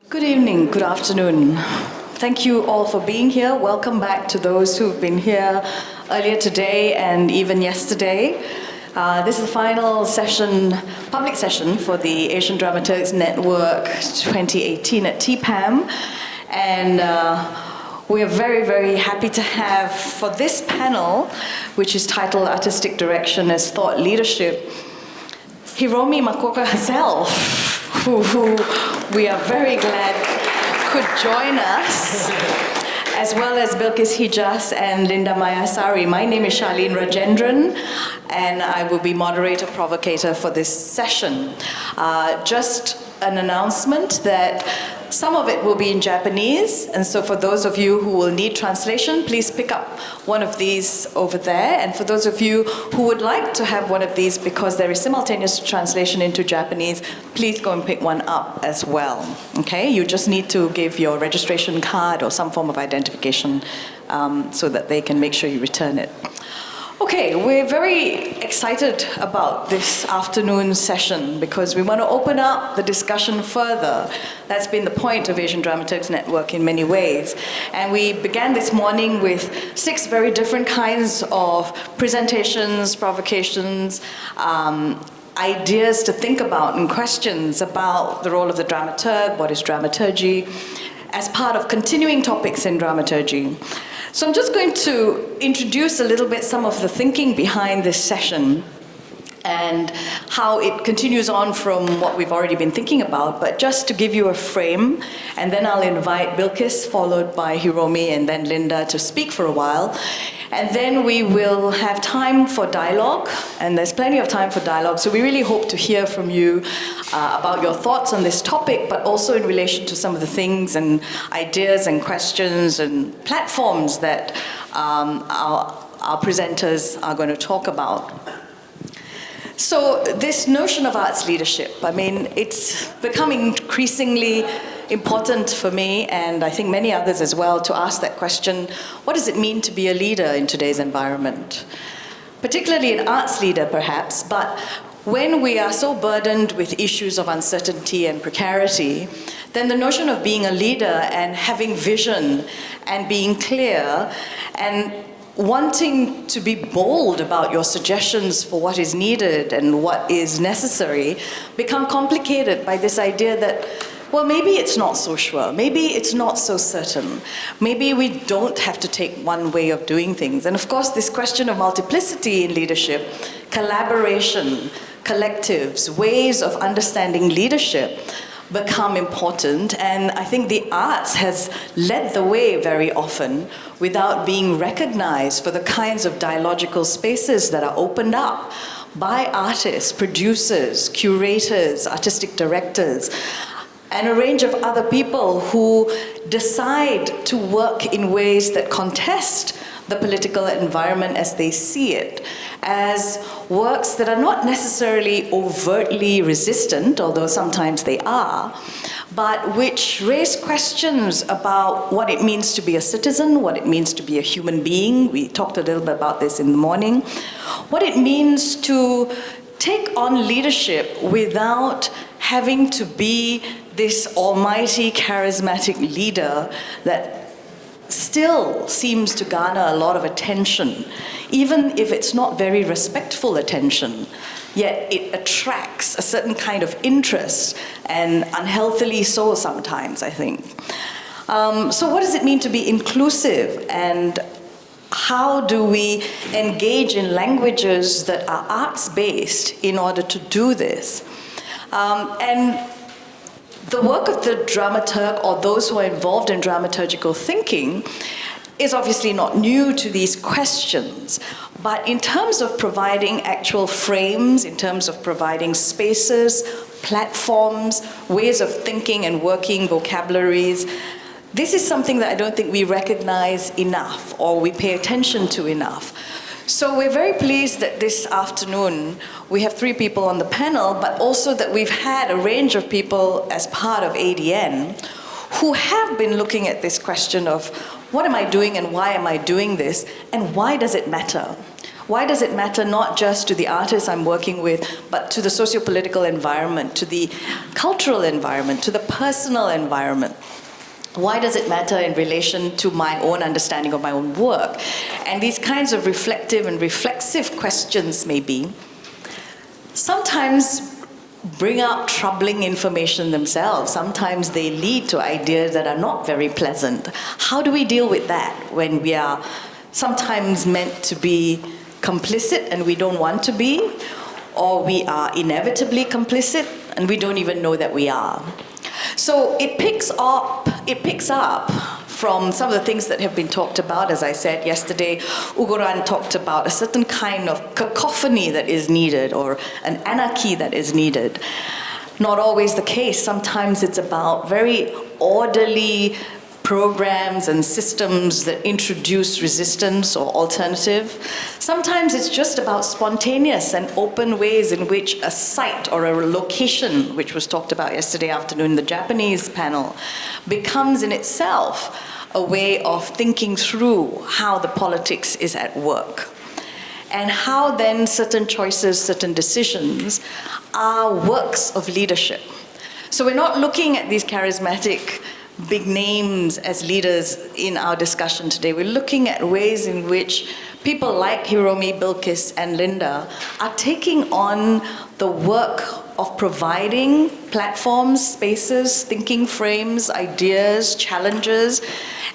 Good evening, good afternoon. Thank you all for being here. Welcome back to those who've been here earlier today and even yesterday. This is the final session, public session for the Asian Dramaturgs Network 2018 at TPAM. And we are very, very happy to have for this panel, which is titled Artistic Direction as Thought Leadership, HIROMI herself, who we are very glad could join us, as well as BILQIS HIJJAS and Linda MAYASARI. My name is CHARLENE Rajendran, and I will be moderator provocateur for this session. Just an announcement that some of it will be in Japanese, and so for those of you who will need translation, please pick up one of these over there. And for those of you who would like to have one of these because there is simultaneous translation into Japanese, please go and pick one up as well. Okay, you just need to give your registration card or some form of identification so that they can make sure you return it. Okay, we're very excited about this afternoon session because we want to open up the discussion further. That's been the point of Asian Dramaturgs Network in many ways. And we began this morning with 6 very different kinds of presentations, provocations, ideas to think about and questions about the role of the dramaturg, what is dramaturgy, as part of continuing topics in dramaturgy. So I'm just going to introduce a little bit some of the thinking behind this session and how it continues on from what we've already been thinking about, but just to give you a frame, and then I'll invite BILQIS, followed by HIROMI, and then Linda to speak for a while. And then we will have time for dialogue, and there's plenty of time for dialogue, so we really hope to hear from you about your thoughts on this topic, but also in relation to some of the things and ideas and questions and platforms that our presenters are going to talk about. So this notion of arts leadership, I mean, it's becoming increasingly important for me, and I think many others as well, to ask that question, what does it mean to be a leader in today's environment? Particularly an arts leader, perhaps, but when we are so burdened with issues of uncertainty and precarity, then the notion of being a leader and having vision and being clear and wanting to be bold about your suggestions for what is needed and what is necessary become complicated by this idea that, well, maybe it's not so sure, maybe it's not so certain, maybe we don't have to take one way of doing things. And of course, this question of multiplicity in leadership, collaboration, collectives, ways of understanding leadership become important, and I think the arts has led the way very often without being recognized for the kinds of dialogical spaces that are opened up by artists, producers, curators, artistic directors, and a range of other people who decide to work in ways that contest the political environment as they see it, as works that are not necessarily overtly resistant, although sometimes they are, but which raise questions about what it means to be a citizen, what it means to be a human being. We talked a little bit about this in the morning. What it means to take on leadership without having to be this almighty, charismatic leader that still seems to garner a lot of attention, even if it's not very respectful attention, yet it attracts a certain kind of interest, and unhealthily so sometimes, I think. So what does it mean to be inclusive, and how do we engage in languages that are arts-based in order to do this? And the work of the dramaturg, or those who are involved in dramaturgical thinking, is obviously not new to these questions. But in terms of providing actual frames, in terms of providing spaces, platforms, ways of thinking and working, vocabularies, this is something that I don't think we recognize enough or we pay attention to enough. So we're very pleased that this afternoon we have 3 people on the panel, but also that we've had a range of people as part of ADN who have been looking at this question of what am I doing and why am I doing this, and why does it matter? Why does it matter not just to the artists I'm working with, but to the socio-political environment, to the cultural environment, to the personal environment? Why does it matter in relation to my own understanding of my own work? And these kinds of reflective and reflexive questions maybe sometimes bring out troubling information themselves. Sometimes they lead to ideas that are not very pleasant. How do we deal with that when we are sometimes meant to be complicit and we don't want to be, or we are inevitably complicit and we don't even know that we are? So it picks up from some of the things that have been talked about. As I said yesterday, Ugoran talked about a certain kind of cacophony that is needed, or an anarchy that is needed. Not always the case. Sometimes it's about very orderly programs and systems that introduce resistance or alternative. Sometimes it's just about spontaneous and open ways in which a site or a location, which was talked about yesterday afternoon in the Japanese panel, becomes in itself a way of thinking through how the politics is at work, and how then certain choices, certain decisions are works of leadership. So we're not looking at these charismatic big names as leaders in our discussion today. We're looking at ways in which people like HIROMI, BILQIS, and Linda are taking on the work of providing platforms, spaces, thinking frames, ideas, challenges,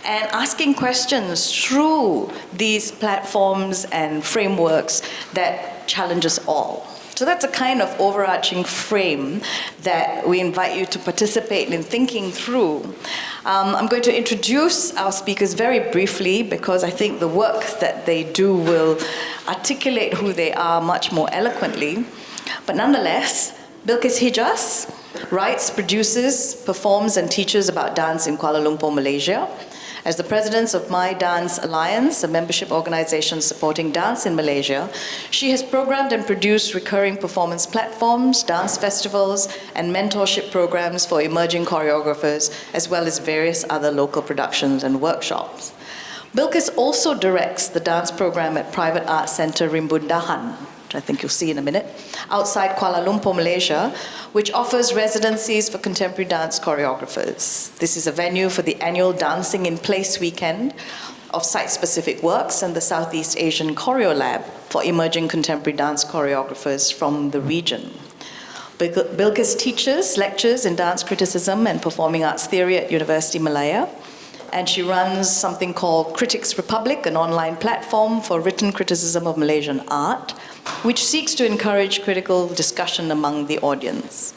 and asking questions through these platforms and frameworks that challenge us all. So that's a kind of overarching frame that we invite you to participate in thinking through. I'm going to introduce our speakers very briefly because I think the work that they do will articulate who they are much more eloquently. But nonetheless, BILQIS HIJJAS writes, produces, performs, and teaches about dance in Kuala Lumpur, Malaysia. As the president of My Dance Alliance, a membership organization supporting dance in Malaysia, she has programmed and produced recurring performance platforms, dance festivals, and mentorship programs for emerging choreographers, as well as various other local productions and workshops. BILQIS also directs the dance program at Private Arts Centre Rimbundahan, which I think you'll see in a minute, outside Kuala Lumpur, Malaysia, which offers residencies for contemporary dance choreographers. This is a venue for the annual Dancing in Place weekend of site-specific works and the Southeast Asian Choreo Lab for emerging contemporary dance choreographers from the region. BILQIS teaches lectures in dance criticism and performing arts theory at University Malaya, and she runs something called Critics Republic, an online platform for written criticism of Malaysian art, which seeks to encourage critical discussion among the audience.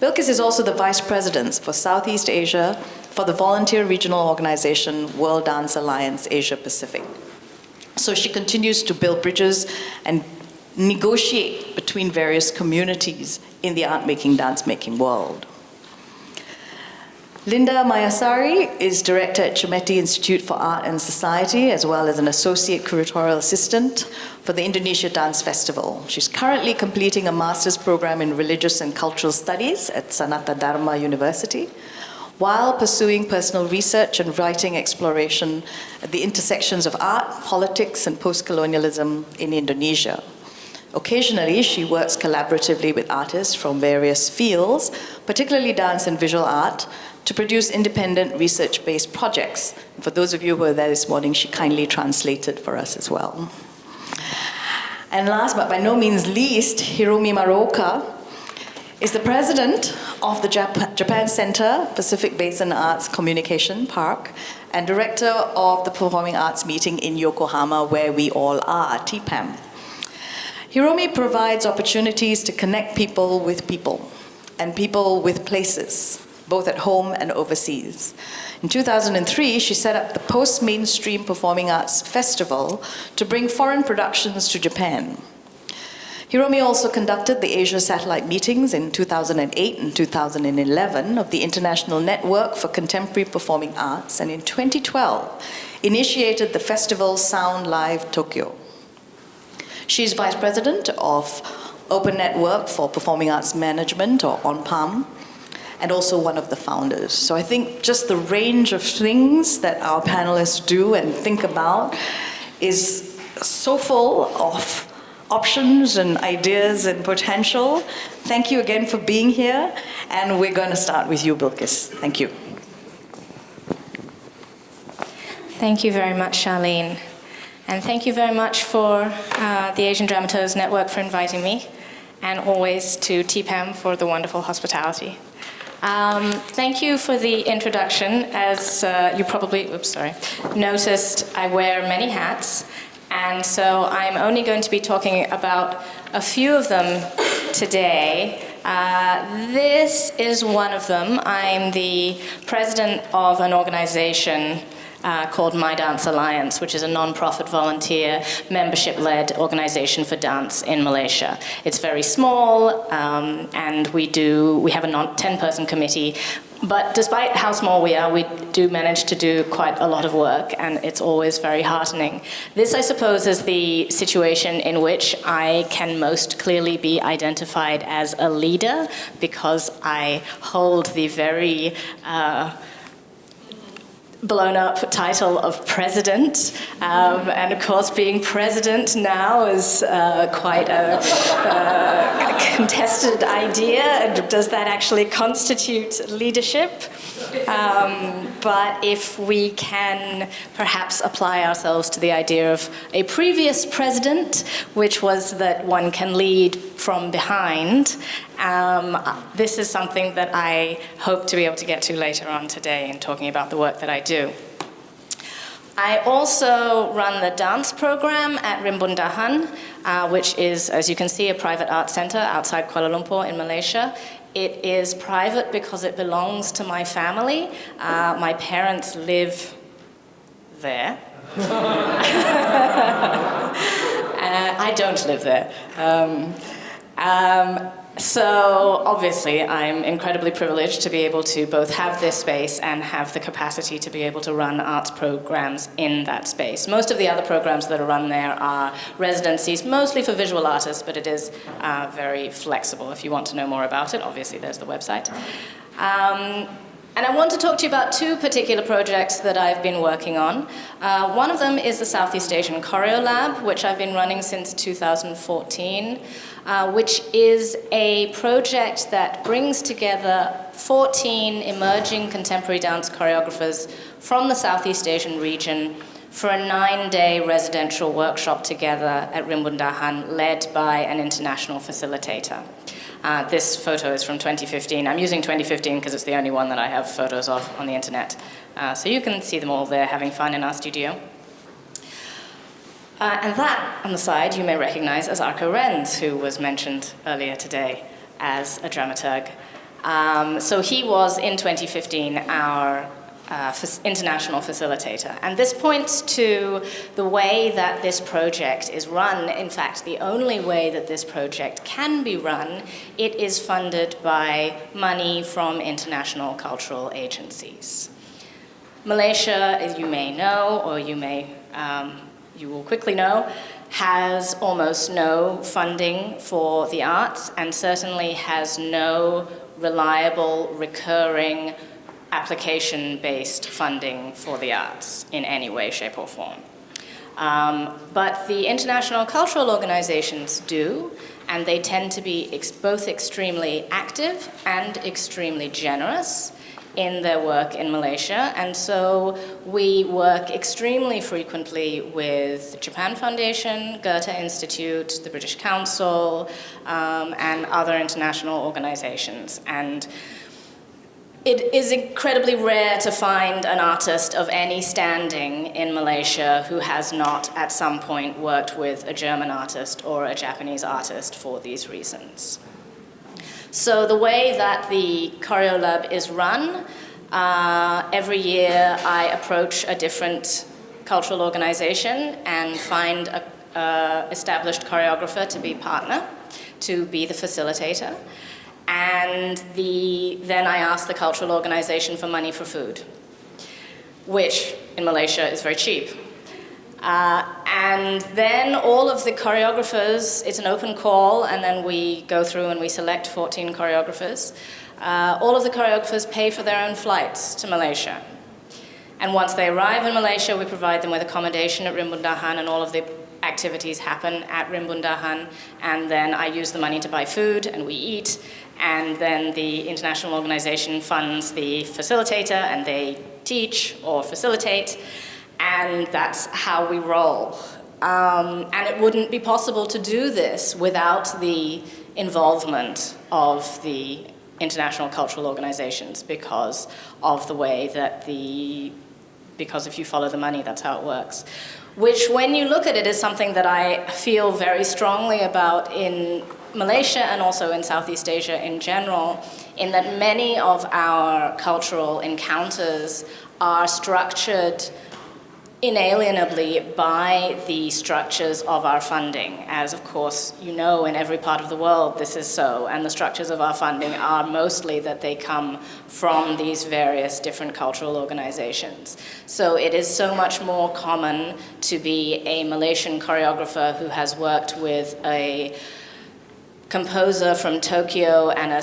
BILQIS is also the Vice President for Southeast Asia for the volunteer regional organization World Dance Alliance Asia Pacific. So she continues to build bridges and negotiate between various communities in the art-making, dance-making world. Linda Mayasari is director at Chumeti Institute for Art and Society, as well as an associate curatorial assistant for the Indonesia Dance Festival. She's currently completing a master's program in religious and cultural studies at Sanata Dharma University, while pursuing personal research and writing exploration at the intersections of art, politics, and post-colonialism in Indonesia. Occasionally, she works collaboratively with artists from various fields, particularly dance and visual art, to produce independent research-based projects. For those of you who were there this morning, she kindly translated for us as well. And last but by no means least, HIROMI MARUOKA is the president of the Japan Center Pacific Basin Arts Communication Park and director of the Performing Arts Meeting in Yokohama, where we all are, TPAM. HIROMI provides opportunities to connect people with people and people with places, both at home and overseas. In 2003, she set up the Post-Mainstream Performing Arts Festival to bring foreign productions to Japan. HIROMI also conducted the Asia Satellite Meetings in 2008 and 2011 of the International Network for Contemporary Performing Arts, and in 2012, initiated the festival Sound Live Tokyo. She's vice president of Open Network for Performing Arts Management, or ONPAM, and also one of the founders. So I think just the range of things that our panelists do and think about is so full of options and ideas and potential. Thank you again for being here, and we're going to start with you, BILQIS. Thank you. Thank you very much, Charlene. And thank you very much for the Asian Dramaturgs Network for inviting me, and always to TPAM for the wonderful hospitality. Thank you for the introduction. As you probably noticed, I wear many hats, and so I'm only going to be talking about a few of them today. This is one of them. I'm the president of an organization called My Dance Alliance, which is a non-profit volunteer membership-led organization for dance in Malaysia. It's very small, and we have a 10-person committee, but despite how small we are, we do manage to do quite a lot of work, and it's always very heartening. This, I suppose, is the situation in which I can most clearly be identified as a leader, because I hold the very blown-up title of president, and of course being president now is quite a contested idea. Does that actually constitute leadership? But if we can perhaps apply ourselves to the idea of a previous president, which was that one can lead from behind, this is something that I hope to be able to get to later on today in talking about the work that I do. I also run the dance program at Rimbundahan, which is, as you can see, a private art center outside Kuala Lumpur in Malaysia. It is private because it belongs to my family. My parents live there. I don't live there. So obviously I'm incredibly privileged to be able to both have this space and have the capacity to be able to run arts programs in that space. Most of the other programs that are run there are residencies, mostly for visual artists, but it is very flexible. If you want to know more about it, obviously there's the website. And I want to talk to you about two particular projects that I've been working on. One of them is the Southeast Asian Choreo Lab, which I've been running since 2014, which is a project that brings together 14 emerging contemporary dance choreographers from the Southeast Asian region for a 9-day residential workshop together at Rimbundahan, led by an international facilitator. This photo is from 2015. I'm using 2015 because it's the only one that I have photos of on the internet. So you can see them all there having fun in our studio. And that, on the side, you may recognize as Arco Renz, who was mentioned earlier today as a dramaturg. So he was, in 2015, our international facilitator. And this points to the way that this project is run. In fact, the only way that this project can be run, it is funded by money from international cultural agencies. Malaysia, as you may know, or you will quickly know, has almost no funding for the arts, and certainly has no reliable, recurring, application-based funding for the arts in any way, shape, or form. But the international cultural organizations do, and they tend to be both extremely active and extremely generous in their work in Malaysia. And so we work extremely frequently with Japan Foundation, Goethe Institute, the British Council, and other international organizations. And it is incredibly rare to find an artist of any standing in Malaysia who has not at some point worked with a German artist or a Japanese artist for these reasons. So the way that the Choreo Lab is run, every year I approach a different cultural organization and find an established choreographer to be partner, to be the facilitator. And then I ask the cultural organization for money for food, which in Malaysia is very cheap. And then all of the choreographers, it's an open call, and then we go through and we select 14 choreographers. All of the choreographers pay for their own flights to Malaysia. And once they arrive in Malaysia, we provide them with accommodation at Rimbundahan and all of the activities happen at Rimbundahan, and then I use the money to buy food, and we eat, and then the international organization funds the facilitator, and they teach or facilitate, and that's how we roll. And it wouldn't be possible to do this without the involvement of the international cultural organizations because of the way that because if you follow the money, that's how it works. Which, when you look at it, is something that I feel very strongly about in Malaysia and also in Southeast Asia in general, in that many of our cultural encounters are structured inalienably by the structures of our funding. As of course you know, in every part of the world this is so, and the structures of our funding are mostly that they come from these various different cultural organizations. So it is so much more common to be a Malaysian choreographer who has worked with a composer from Tokyo and a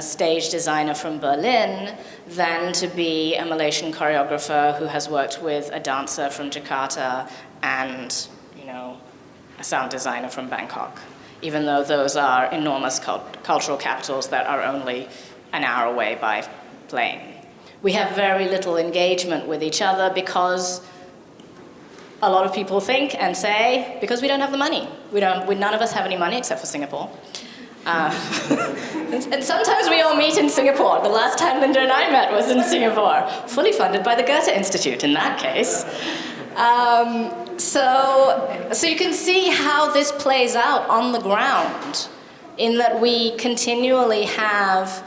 stage designer from Berlin than to be a Malaysian choreographer who has worked with a dancer from Jakarta and, you know, a sound designer from Bangkok, even though those are enormous cultural capitals that are only an hour away by plane. We have very little engagement with each other because a lot of people think and say, because we don't have the money. None of us have any money except for Singapore. And sometimes we all meet in Singapore. The last time Linda and I met was in Singapore, fully funded by the Goethe Institute in that case. So you can see how this plays out on the ground, in that we continually have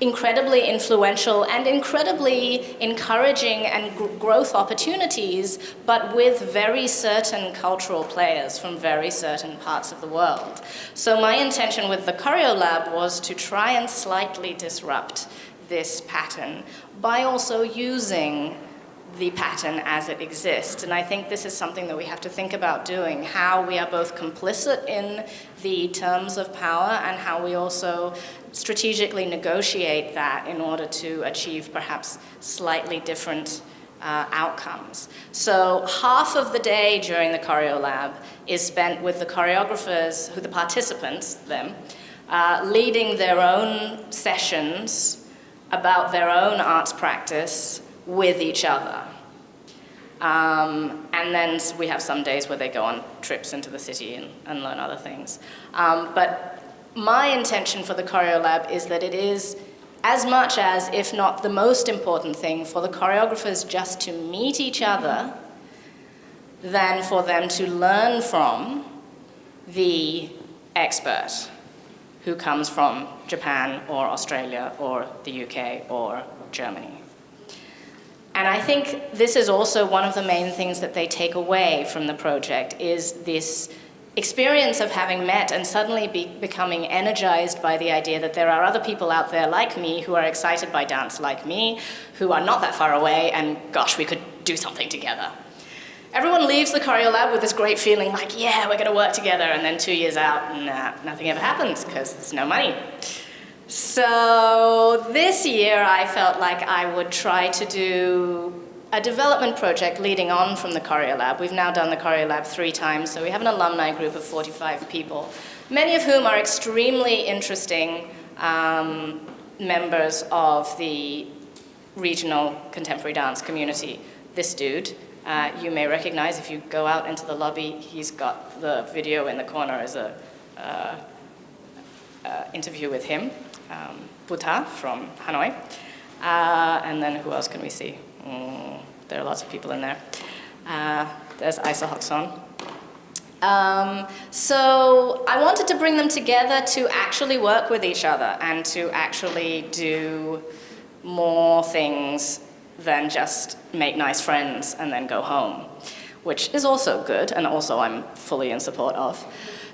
incredibly influential and incredibly encouraging and growth opportunities, but with very certain cultural players from very certain parts of the world. So my intention with the Choreo Lab was to try and slightly disrupt this pattern by also using the pattern as it exists. And I think this is something that we have to think about doing, how we are both complicit in the terms of power and how we also strategically negotiate that in order to achieve perhaps slightly different outcomes. So half of the day during the Choreo Lab is spent with the choreographers, the participants, leading their own sessions about their own arts practice with each other. And then we have some days where they go on trips into the city and learn other things. But my intention for the Choreo Lab is that it is as much as, if not the most important thing, for the choreographers just to meet each other than for them to learn from the expert who comes from Japan or Australia or the UK or Germany. And I think this is also one of the main things that they take away from the project, is this experience of having met and suddenly becoming energized by the idea that there are other people out there like me who are excited by dance like me, who are not that far away, and gosh, we could do something together. Everyone leaves the Choreo Lab with this great feeling like, yeah, we're gonna work together, and then 2 years out, nothing ever happens because there's no money. So this year I felt like I would try to do a development project leading on from the Choreo Lab. We've now done the Choreo Lab 3 times, so we have an alumni group of 45 people, many of whom are extremely interesting members of the regional contemporary dance community. This dude, you may recognize if you go out into the lobby. He's got the video in the corner as a interview with him. Buta from Hanoi. And then who else can we see? There are lots of people in there. There's Isa Hokson. So I wanted to bring them together to actually work with each other and to actually do more things than just make nice friends and then go home, which is also good, and also I'm fully in support of.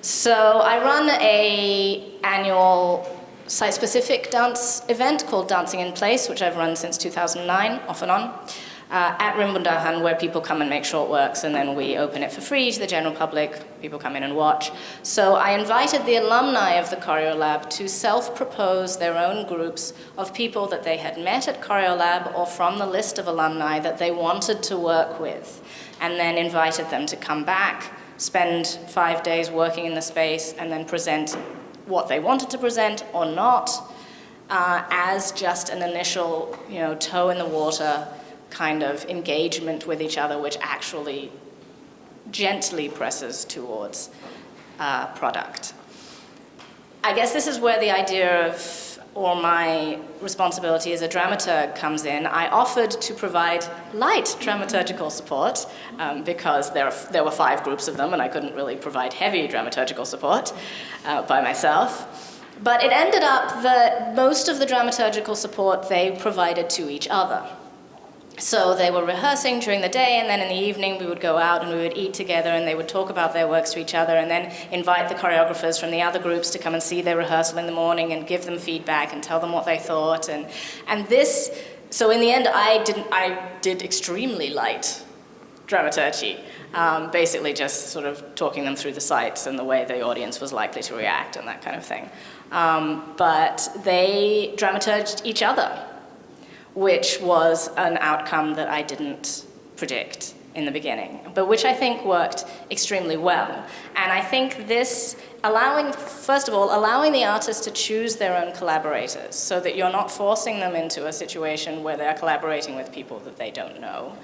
So I run an annual site-specific dance event called Dancing in Place, which I've run since 2009, off and on. at Rimbundahan, where people come and make short works, and then we open it for free to the general public. People come in and watch. So I invited the alumni of the Choreolab to self-propose their own groups of people that they had met at Choreolab or from the list of alumni that they wanted to work with, and then invited them to come back, spend 5 days working in the space, and then present what they wanted to present or not, as just an initial, toe in the water kind of engagement with each other, which actually gently presses towards product. I guess this is where the idea of, or my responsibility as a dramaturg comes in. I offered to provide light dramaturgical support because there were 5 groups of them and I couldn't really provide heavy dramaturgical support by myself. But it ended up that most of the dramaturgical support they provided to each other. So they were rehearsing during the day, and then in the evening we would go out and we would eat together, and they would talk about their works to each other, and then invite the choreographers from the other groups to come and see their rehearsal in the morning and give them feedback and tell them what they thought. And this, so in the end I did extremely light dramaturgy, basically just sort of talking them through the sites and the way the audience was likely to react and that kind of thing. But they dramaturged each other, which was an outcome that I didn't predict in the beginning, but which I think worked extremely well. And I think this, first of all, allowing the artists to choose their own collaborators so that you're not forcing them into a situation where they're collaborating with people that they don't know.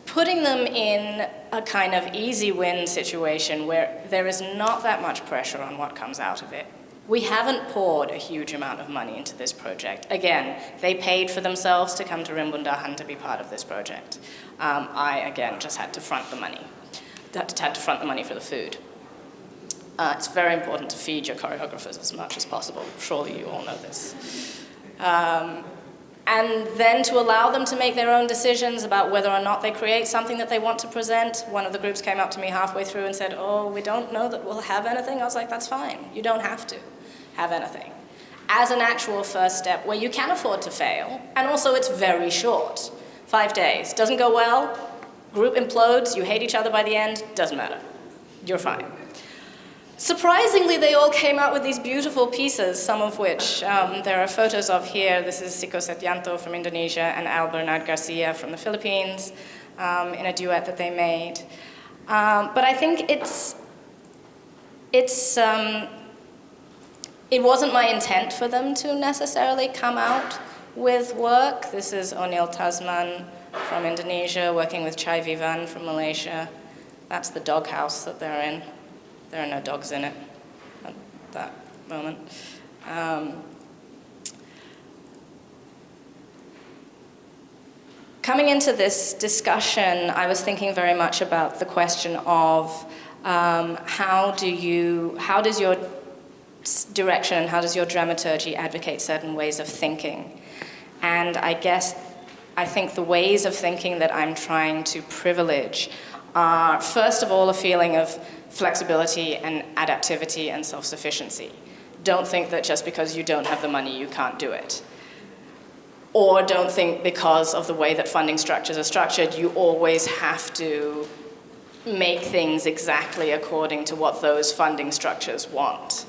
Putting them in a kind of easy win situation where there is not that much pressure on what comes out of it. We haven't poured a huge amount of money into this project. Again, they paid for themselves to come to Rimbundahan to be part of this project. I, again, just had to front the money. Had to front the money for the food. It's very important to feed your choreographers as much as possible. Surely you all know this. And then to allow them to make their own decisions about whether or not they create something that they want to present. One of the groups came up to me halfway through and said, "Oh, we don't know that we'll have anything." I was like, "That's fine. You don't have to have anything." As an actual first step where you can afford to fail, and also it's very short. 5 days. Doesn't go well, group implodes, you hate each other by the end, doesn't matter. You're fine. Surprisingly, they all came out with these beautiful pieces, some of which there are photos of here. This is Siko Setianto from Indonesia and Al Bernard Garcia from the Philippines in a duet that they made. But I think it wasn't my intent for them to necessarily come out with work. This is Onil Tasman from Indonesia working with Chai Vivan from Malaysia. That's the doghouse that they're in. There are no dogs in it at that moment. Coming into this discussion, I was thinking very much about the question of how does your direction and how does your dramaturgy advocate certain ways of thinking? And I think the ways of thinking that I'm trying to privilege are, first of all, a feeling of flexibility and adaptivity and self-sufficiency. Don't think that just because you don't have the money, you can't do it. Or don't think because of the way that funding structures are structured, you always have to make things exactly according to what those funding structures want.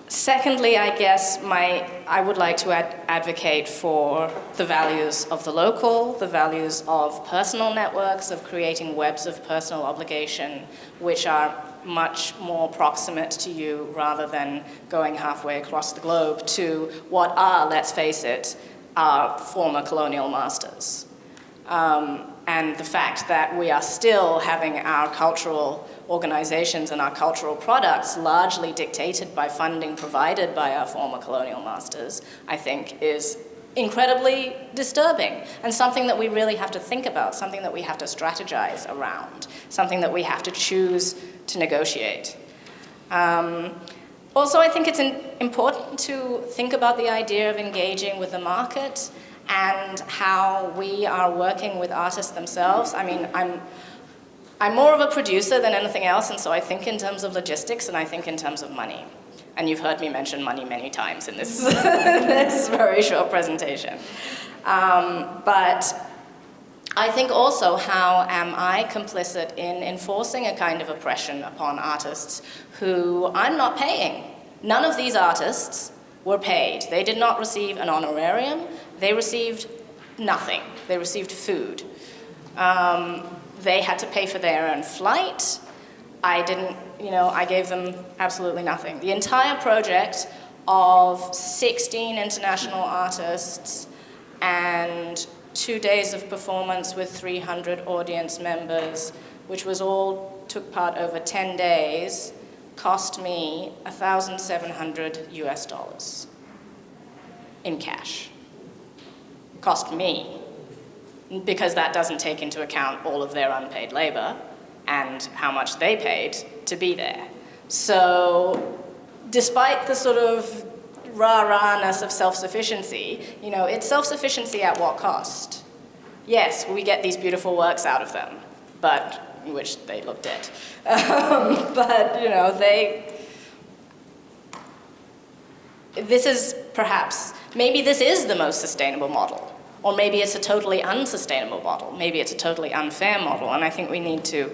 Secondly, I guess I would like to advocate for the values of the local, the values of personal networks, of creating webs of personal obligation, which are much more proximate to you rather than going halfway across the globe to what are, let's face it, our former colonial masters. And the fact that we are still having our cultural organizations and our cultural products largely dictated by funding provided by our former colonial masters, I think is incredibly disturbing and something that we really have to think about, something that we have to strategize around, something that we have to choose to negotiate. Also, I think it's important to think about the idea of engaging with the market and how we are working with artists themselves. I mean, I'm more of a producer than anything else, and so I think in terms of logistics and I think in terms of money. And you've heard me mention money many times in this, this very short presentation. But I think also, how am I complicit in enforcing a kind of oppression upon artists who I'm not paying? None of these artists were paid. They did not receive an honorarium. They received nothing. They received food. They had to pay for their own flight. I didn't, I gave them absolutely nothing. The entire project of 16 international artists and 2 days of performance with 300 audience members, which was all took part over 10 days, cost me $1,700 US in cash. Cost me, because that doesn't take into account all of their unpaid labor and how much they paid to be there. So despite the sort of rah-rahness of self-sufficiency, it's self-sufficiency at what cost? Yes, we get these beautiful works out of them, but which they look dead. But, this is perhaps, maybe this is the most sustainable model, or maybe it's a totally unsustainable model, maybe it's a totally unfair model, and I think we need to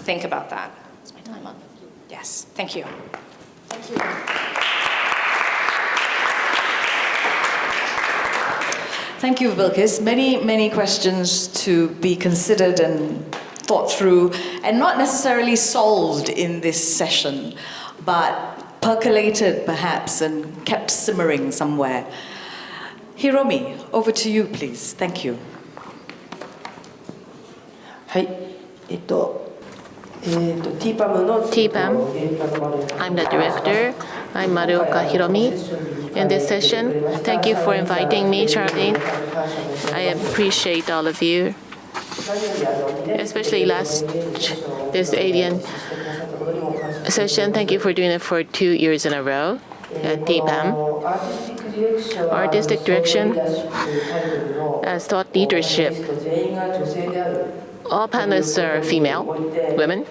think about that. Is my time up? Yes, thank you. Thank you. Thank you, BILQIS. Many, many questions to be considered and thought through, and not necessarily solved in this session, but percolated perhaps and kept simmering somewhere. Hiromi, over to you, please. Thank you. TPAM. I'm the director. I'm MARUOKA Hiromi. In this session, thank you for inviting me, Charlene. I appreciate all of you, especially this ADN session. Thank you for doing it for 2 years in a row at TPAM. Artistic direction as thought leadership. All panelists are female, women.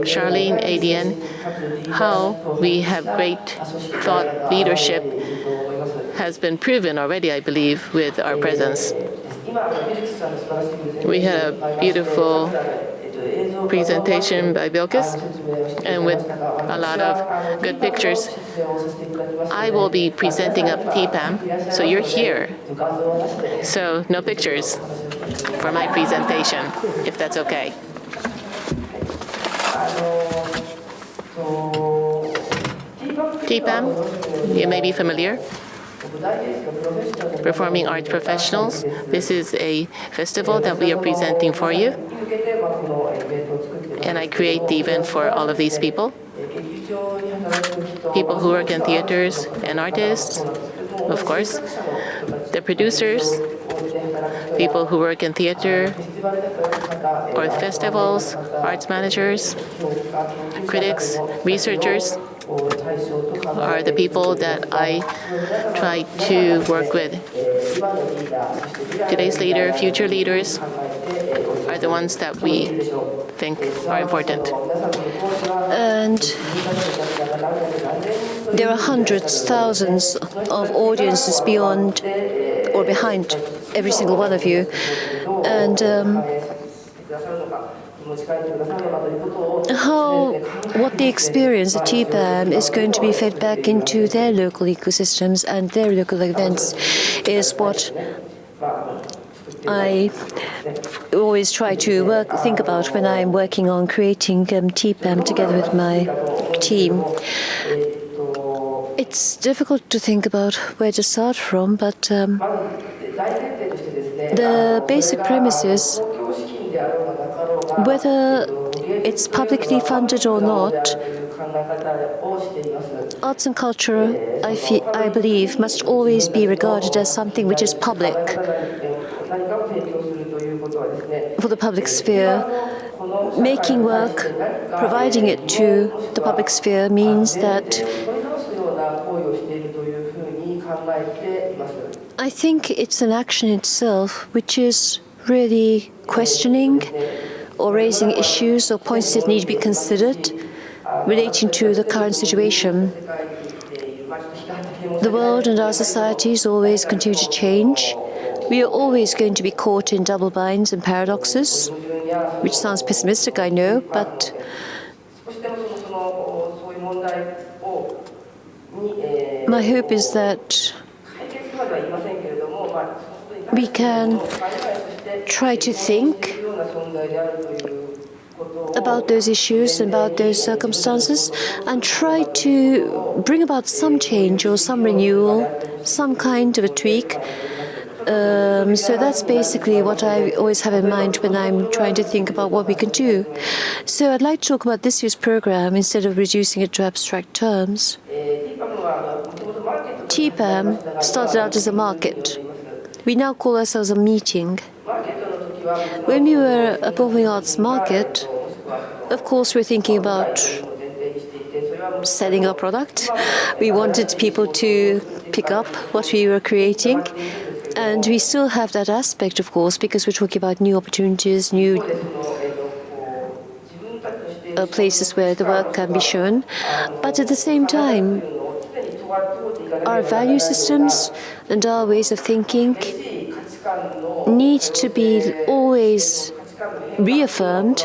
Charlene, ADN, how we have great thought leadership has been proven already, I believe, with our presence. We had a beautiful presentation by BILQIS, and with a lot of good pictures. I will be presenting up TPAM, so you're here. So no pictures for my presentation, if that's okay. TPAM, you may be familiar. Performing Arts Professionals. This is a festival that we are presenting for you. And I create the event for all of these people. People who work in theaters and artists, of course. The producers, people who work in theater or festivals, arts managers, critics, researchers are the people that I try to work with. Today's leader, future leaders are the ones that we think are important. And there are hundreds, thousands of audiences beyond or behind every single one of you. And what they experience at TPAM is going to be fed back into their local ecosystems and their local events is what I always try to think about when I'm working on creating TPAM together with my team. It's difficult to think about where to start from, but the basic premise is whether it's publicly funded or not, arts and culture, I believe, must always be regarded as something which is public, for the public sphere. Making work, providing it to the public sphere means that I think it's an action itself which is really questioning or raising issues or points that need to be considered relating to the current situation. The world and our societies always continue to change, we are always going to be caught in double binds and paradoxes, which sounds pessimistic, I know, but my hope is that we can try to think about those issues, about those circumstances, and try to bring about some change or some renewal, some kind of a tweak. So that's basically what I always have in mind when I'm trying to think about what we can do. So I'd like to talk about this year's program instead of reducing it to abstract terms. TPAM started out as a market. We now call ourselves a meeting. When we were a performing arts market, of course, we're thinking about selling our product. We wanted people to pick up what we were creating. And we still have that aspect, of course, because we're talking about new opportunities, new places where the work can be shown. But at the same time, our value systems and our ways of thinking need to be always reaffirmed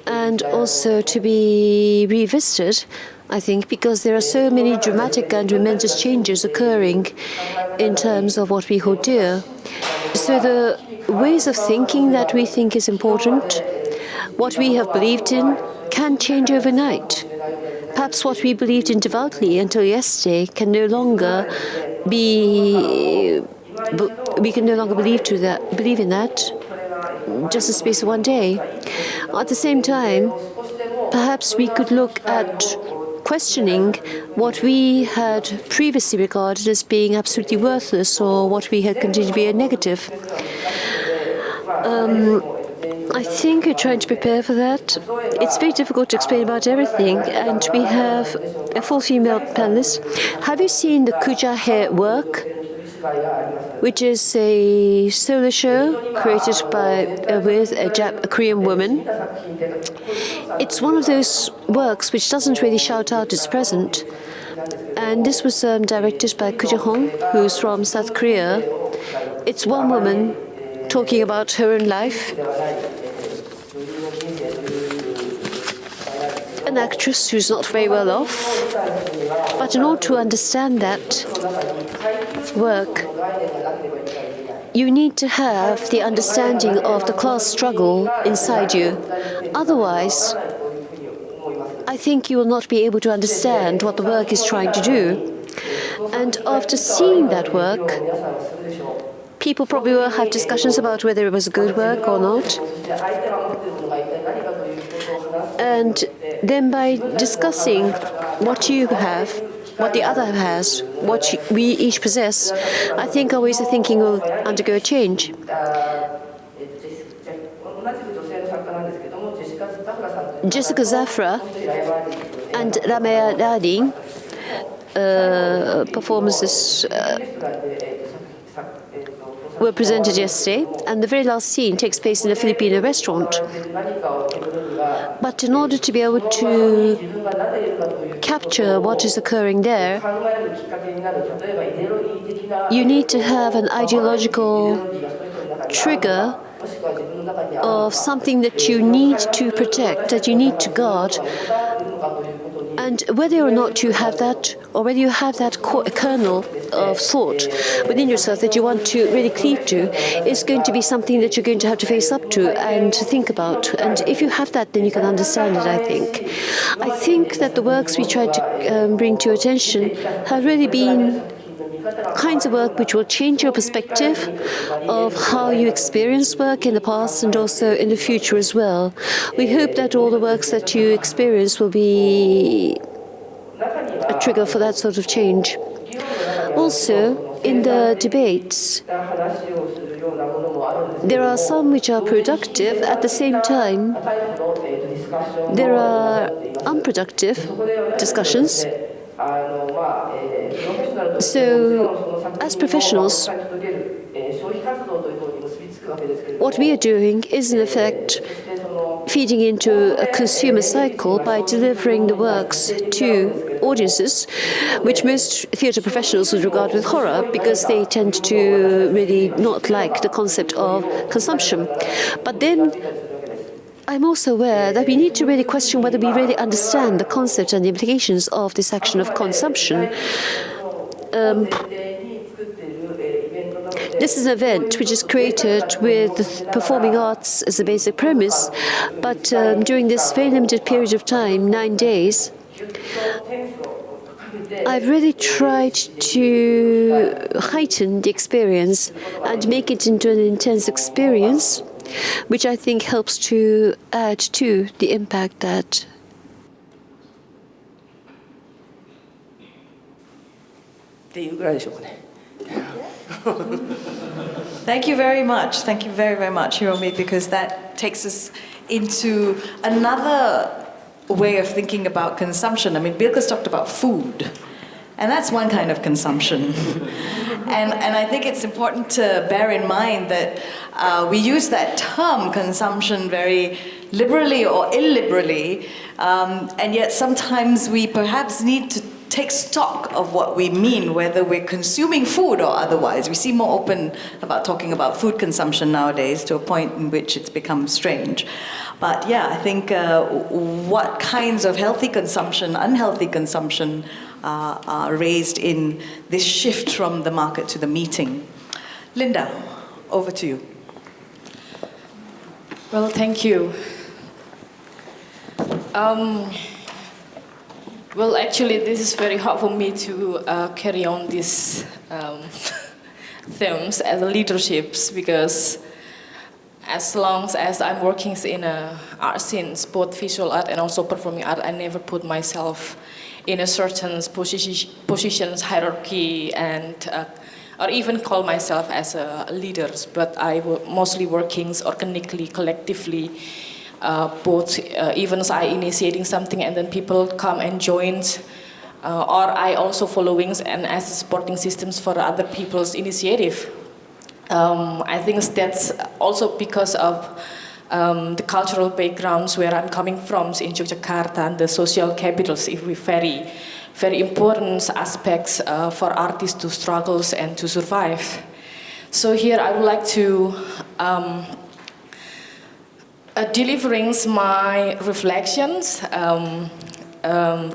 and also to be revisited, I think, because there are so many dramatic and momentous changes occurring in terms of what we hold dear. So the ways of thinking that we think is important, what we have believed in, can change overnight. Perhaps what we believed in devoutly until yesterday can no longer be. We can no longer believe in that just the space of one day. At the same time, perhaps we could look at questioning what we had previously regarded as being absolutely worthless or what we had continued to be a negative. I think we're trying to prepare for that. It's very difficult to explain about everything, and we have a full female panelist. Have you seen the Kuja hair work, which is a solo show created with a Korean woman? It's one of those works which doesn't really shout out its present. And this was directed by Kuja Hong, who's from South Korea. It's one woman talking about her own life. An actress who's not very well off. But in order to understand that work, you need to have the understanding of the class struggle inside you. Otherwise, I think you will not be able to understand what the work is trying to do. And after seeing that work, people probably will have discussions about whether it was a good work or not. And then by discussing what you have, what the other has, what we each possess, I think our ways of thinking will undergo a change. Jessica Zafra and MAYASARI performances were presented yesterday, and the very last scene takes place in a Filipino restaurant. But in order to be able to capture what is occurring there, you need to have an ideological trigger of something that you need to protect, that you need to guard. And whether or not you have that, or whether you have that kernel of thought within yourself that you want to really cleave to, is going to be something that you're going to have to face up to and think about. And if you have that, then you can understand it, I think. I think that the works we tried to bring to your attention have really been kinds of work which will change your perspective of how you experience work in the past and also in the future as well. We hope that all the works that you experience will be a trigger for that sort of change. Also, in the debates, there are some which are productive. At the same time, there are unproductive discussions. So, as professionals, what we are doing is, in effect, feeding into a consumer cycle by delivering the works to audiences, which most theatre professionals would regard with horror because they tend to really not like the concept of consumption. But then I'm also aware that we need to really question whether we really understand the concept and the implications of this action of consumption. This is an event which is created with the performing arts as a basic premise, but during this very limited period of time, 9 days, I've really tried to heighten the experience and make it into an intense experience, which I think helps to add to the impact that Thank you very much. Thank you very, very much, Hiromi, because that takes us into another way of thinking about consumption. I mean, BILQIS talked about food, and that's one kind of consumption. And I think it's important to bear in mind that we use that term consumption very liberally or illiberally, and yet sometimes we perhaps need to take stock of what we mean, whether we're consuming food or otherwise. We seem more open about talking about food consumption nowadays to a point in which it's become strange. But yeah, I think what kinds of healthy consumption, unhealthy consumption are raised in this shift from the market to the meeting. Linda, over to you. Well, thank you. Well, actually, this is very hard for me to carry on these themes as leaderships, because as long as I'm working in art scenes, both visual art and also performing art, I never put myself in a certain positions, hierarchy, and or even call myself as a leaders. But I mostly working organically, collectively. Both even as I initiating something and then people come and join, or I also following and as supporting systems for other people's initiative. I think that's also because of the cultural backgrounds where I'm coming from in Yogyakarta, and the social capitals, if we very, very important aspects for artists to struggle and to survive. So here I would like to delivering my reflections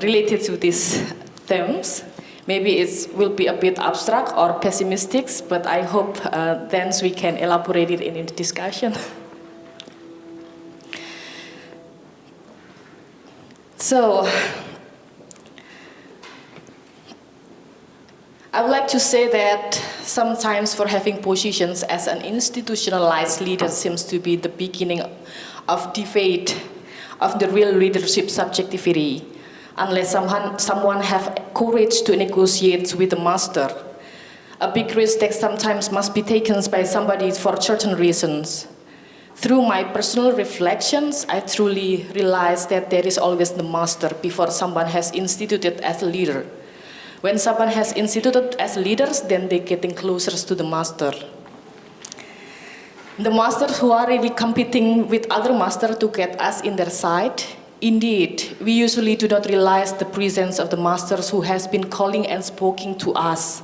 related to these themes. Maybe it will be a bit abstract or pessimistic, but I hope then we can elaborate it in the discussion. So, I would like to say that sometimes for having positions as an institutionalized leader seems to be the beginning of debate of the real leadership subjectivity, unless someone have courage to negotiate with the master. A big risk that sometimes must be taken by somebody for certain reasons. Through my personal reflections, I truly realized that there is always the master before someone has instituted as a leader. When someone has instituted as leaders, then they're getting closer to the master. The masters who are really competing with other masters to get us in their side. Indeed, we usually do not realize the presence of the masters who has been calling and speaking to us.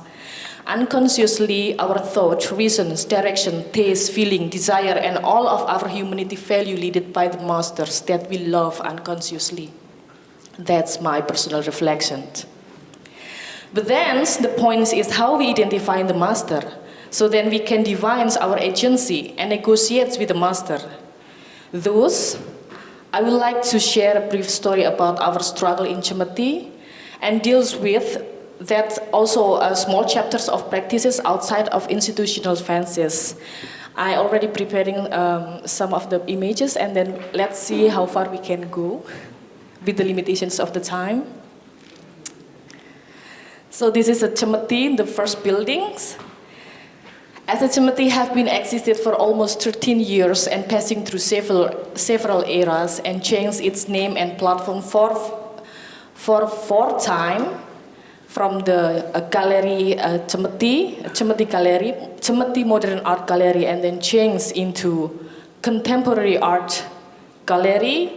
Unconsciously, our thought, reasons, direction, taste, feeling, desire, and all of our humanity value led by the masters that we love unconsciously. That's my personal reflection. But then the point is how we identify the master. So then we can divine our agency and negotiate with the master. Thus, I would like to share a brief story about our struggle in Chemati and deals with that also small chapters of practices outside of institutional fences. I already preparing some of the images, and then let's see how far we can go with the limitations of the time. So this is a Chemati, the first buildings. As a Chemati have been existed for almost 13 years and passing through several eras and changed its name and platform for 4 times, from the gallery Chemati Gallery, Chemati Modern Art Gallery, and then changed into Contemporary Art Gallery,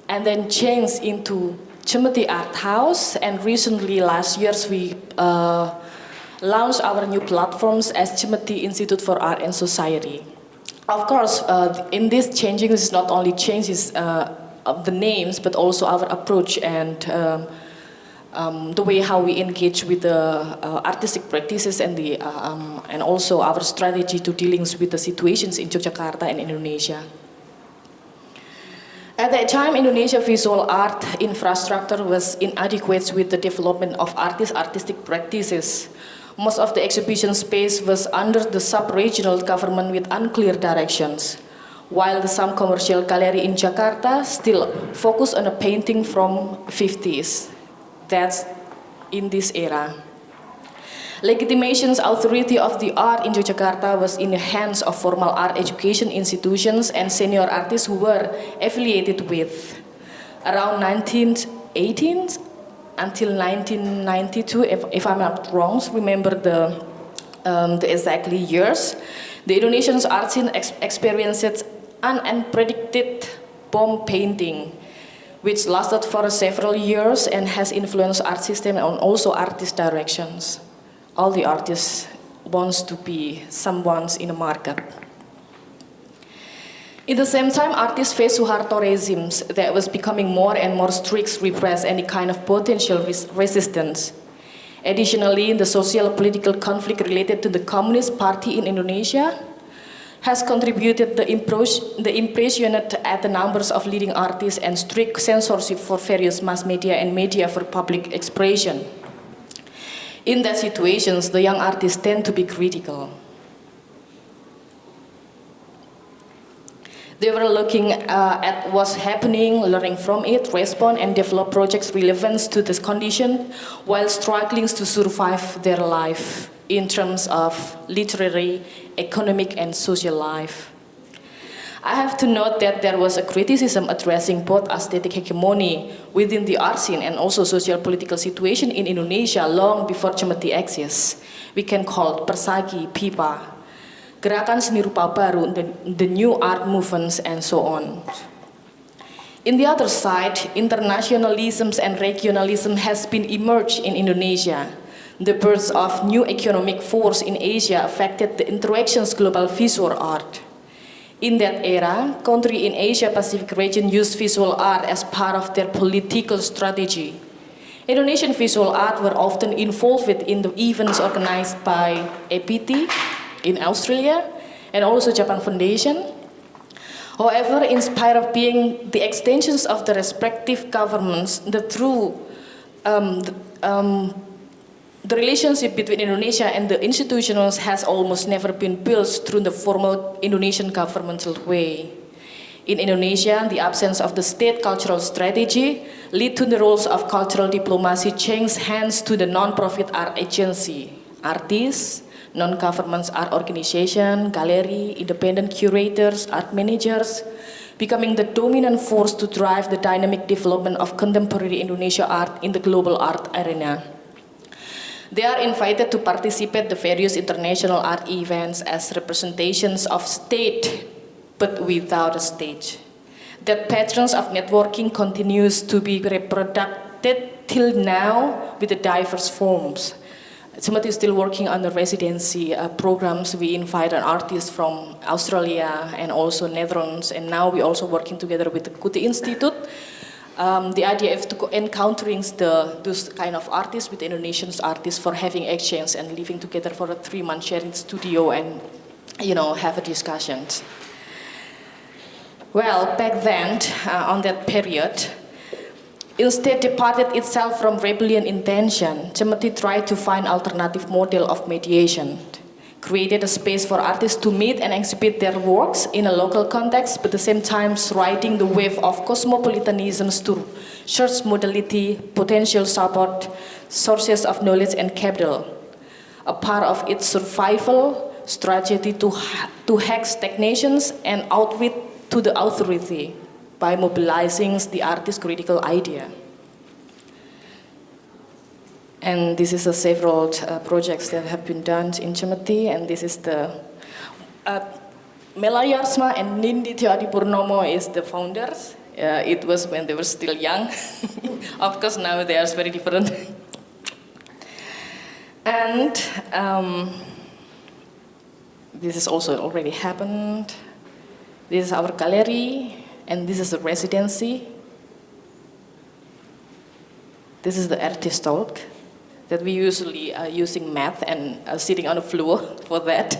and then changed into Cemeti Art House, and recently last year we launched our new platforms as Cemeti Institute for Art and Society. Of course, in this changing, this is not only changes of the names, but also our approach and the way how we engage with the artistic practices and also our strategy to dealing with the situations in Yogyakarta and Indonesia. At that time, Indonesia visual art infrastructure was inadequate with the development of artistic practices. Most of the exhibition space was under the sub-regional government with unclear directions, while some commercial gallery in Jakarta still focus on a painting from 50s. That's in this era. Legitimation's authority of the art in Yogyakarta was in the hands of formal art education institutions and senior artists who were affiliated with. Around 1918 until 1992, if I'm not wrong, remember the exactly years, the Indonesian art scene experienced an unpredicted bomb painting, which lasted for several years and has influenced art system and also artist directions. All the artists wants to be someone's in the market. At the same time, artists faced Suharto regimes that was becoming more and more strict, repress any kind of potential resistance. Additionally, the social-political conflict related to the Communist Party in Indonesia has contributed the impression at the numbers of leading artists and strict censorship for various mass media and media for public expression. In that situations, the young artists tend to be critical. They were looking at what's happening, learning from it, respond and develop projects relevant to this condition while struggling to survive their life in terms of literary, economic and social life. I have to note that there was a criticism addressing both aesthetic hegemony within the art scene and also social-political situation in Indonesia long before Cemeti exists. We can call it Persagi, Pipa, Gerakan Seni Rupa Baru, the new art movements, and so on. In the other side, internationalism and regionalism has been emerged in Indonesia. The birth of new economic force in Asia affected the interactions global visual art. In that era, countries in Asia-Pacific region used visual art as part of their political strategy. Indonesian visual art were often involved in the events organized by APT in Australia and also Japan Foundation. However, in spite of being the extensions of the respective governments, the relationship between Indonesia and the institutions has almost never been built through the formal Indonesian governmental way. In Indonesia, the absence of the state cultural strategy led to the roles of cultural diplomacy change hands to the non-profit art agency, artists, non-government art organization, gallery, independent curators, art managers, becoming the dominant force to drive the dynamic development of contemporary Indonesia art in the global art arena. They are invited to participate in the various international art events as representations of state, but without a stage. That patterns of networking continues to be reproduced till now with the diverse forms. Cemeti is still working on the residency programs. We invite an artist from Australia and also Netherlands, and now we're also working together with the Kuti Institute. The idea is to encountering those kind of artists with Indonesian artists for having exchange and living together for a 3-month sharing studio and, have a discussions. Well, back then, on that period, instead departed itself from rebellion intention, Cemeti tried to find alternative model of mediation, created a space for artists to meet and exhibit their works in a local context, but at the same time riding the wave of cosmopolitanism to search modality, potential support, sources of knowledge and capital. A part of its survival strategy to hack stagnations and outwit to the authority by mobilizing the artist's critical idea. And this is several projects that have been done in Cemeti, and this is the Melayarsma and Nindi Tiadi Purnomo is the founders. it was when they were still young. Of course, now they are very different. And this has also already happened. This is our gallery, and this is the residency. This is the artist talk that we usually are using math and sitting on the floor for that.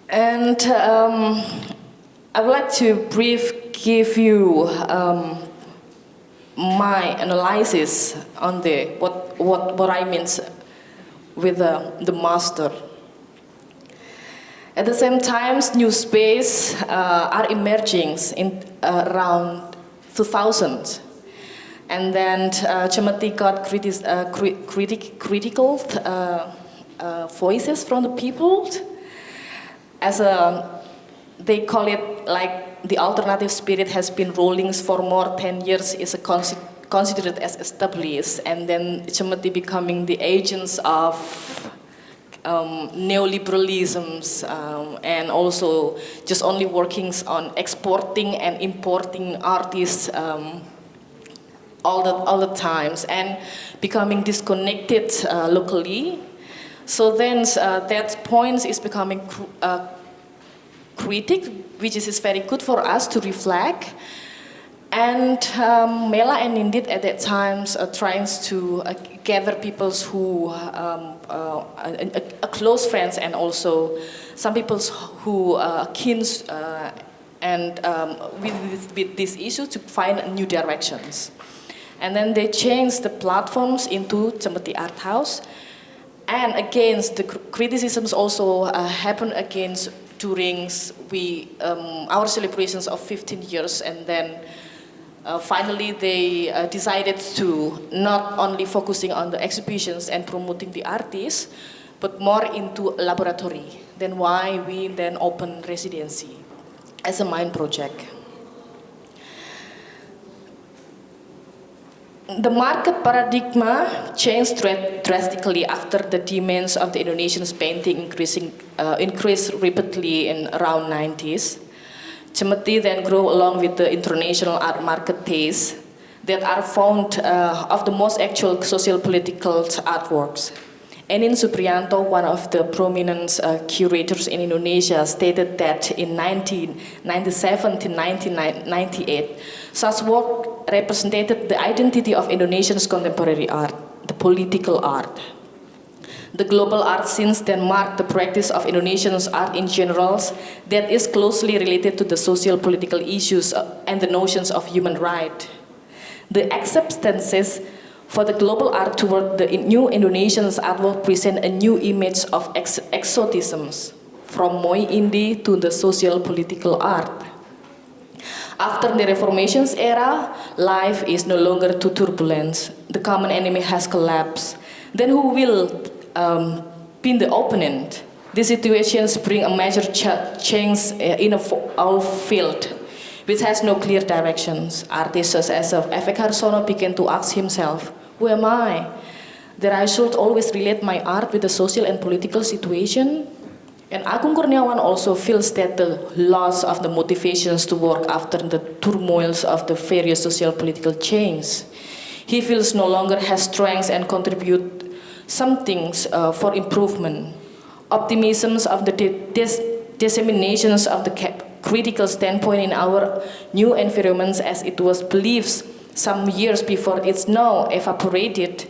And I would like to give you my analysis on what I mean with the master. At the same time, new space are emerging in around 2000. And then Chemati got critical voices from the people. They call it like the alternative spirit has been rolling for more than 10 years, is considered as established. And then Chemati becoming the agents of neoliberalisms and also just only working on exporting and importing artists all the times and becoming disconnected locally. So then that point is becoming critic, which is very good for us to reflect. And Mela and Indit at that time trying to gather people who are close friends and also some people who are keen and with this issue to find new directions. And then they changed the platforms into Chemati Art House. And against the criticisms also happened against during our celebrations of 15 years, and then finally they decided to not only focusing on the exhibitions and promoting the artists, but more into laboratory. Then why we then open residency as a mind project. The market paradigm changed drastically after the demands of the Indonesian painting increased rapidly in around 90s. Chemati then grew along with the international art market tastes that are found of the most actual social political artworks. Enin Supriyanto, one of the prominent curators in Indonesia, stated that in 1997 to 1998, such work represented the identity of Indonesia's contemporary art, the political art. The global art since then marked the practice of Indonesian art in general that is closely related to the social political issues and the notions of human rights. The acceptances for the global art toward the new Indonesian artwork present a new image of exotisms, from Moi Indie to the social political art. After the Reformation's era, life is no longer too turbulent. The common enemy has collapsed. Then who will be the opponent? These situations bring a major change in our field, which has no clear directions. Artists such as F.K. Harsono began to ask himself, who am I? That I should always relate my art with the social and political situation? And Agung Kurniawan also feels that the loss of the motivations to work after the turmoils of the various social political change. He feels no longer has strength and contribute some things for improvement. Optimisms of the disseminations of the critical standpoint in our new environments as it was believed some years before it's now evaporated.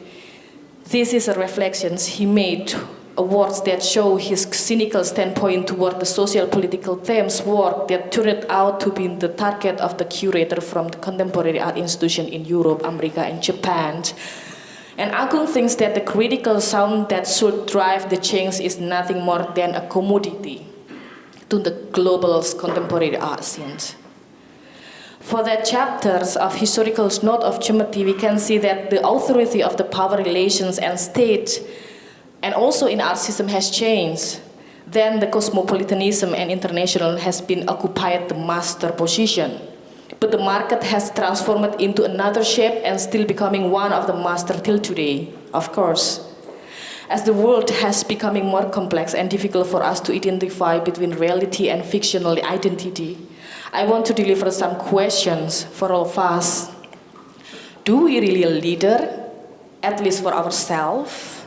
This is a reflection he made, words that show his cynical standpoint toward the social political themes work that turned out to be the target of the curator from the contemporary art institution in Europe, America, and Japan. And Agung thinks that the critical sound that should drive the change is nothing more than a commodity to the global contemporary art scene. For the chapters of historical note of Chemati, we can see that the authority of the power relations and state and also in art system has changed. Then the cosmopolitanism and international has been occupied the master position. But the market has transformed into another shape and still becoming one of the master till today, of course. As the world has becoming more complex and difficult for us to identify between reality and fictional identity, I want to deliver some questions for all of us. Do we really a leader, at least for ourselves?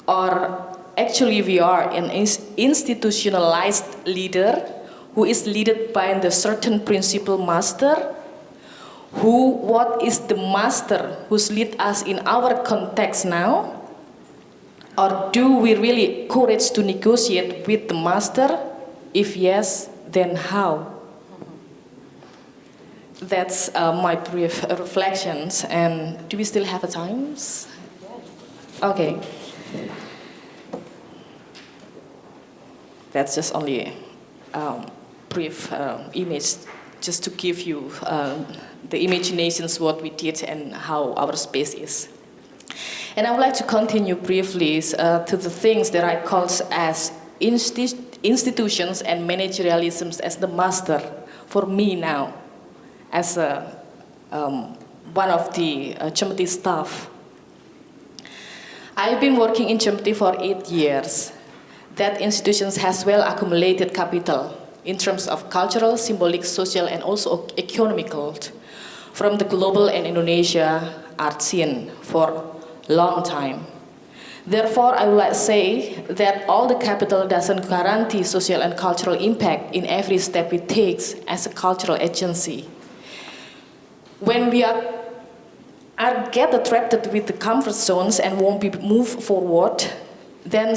Or actually we are an institutionalized leader who is led by the certain principal master? What is the master who's lead us in our context now? Or do we really courage to negotiate with the master? If yes, then how? That's my brief reflections. And do we still have a time? Okay. That's just only a brief image, just to give you the imaginations what we did and how our space is. And I would like to continue briefly to the things that I call as institutions and managerialisms as the master for me now, as one of the Chemti staff. I've been working in Chemti for 8 years. That institutions has well accumulated capital in terms of cultural, symbolic, social, and also economical from the global and Indonesia art scene for long time. Therefore, I would like to say that all the capital doesn't guarantee social and cultural impact in every step we take as a cultural agency. When we are get attracted with the comfort zones and won't be moved forward, then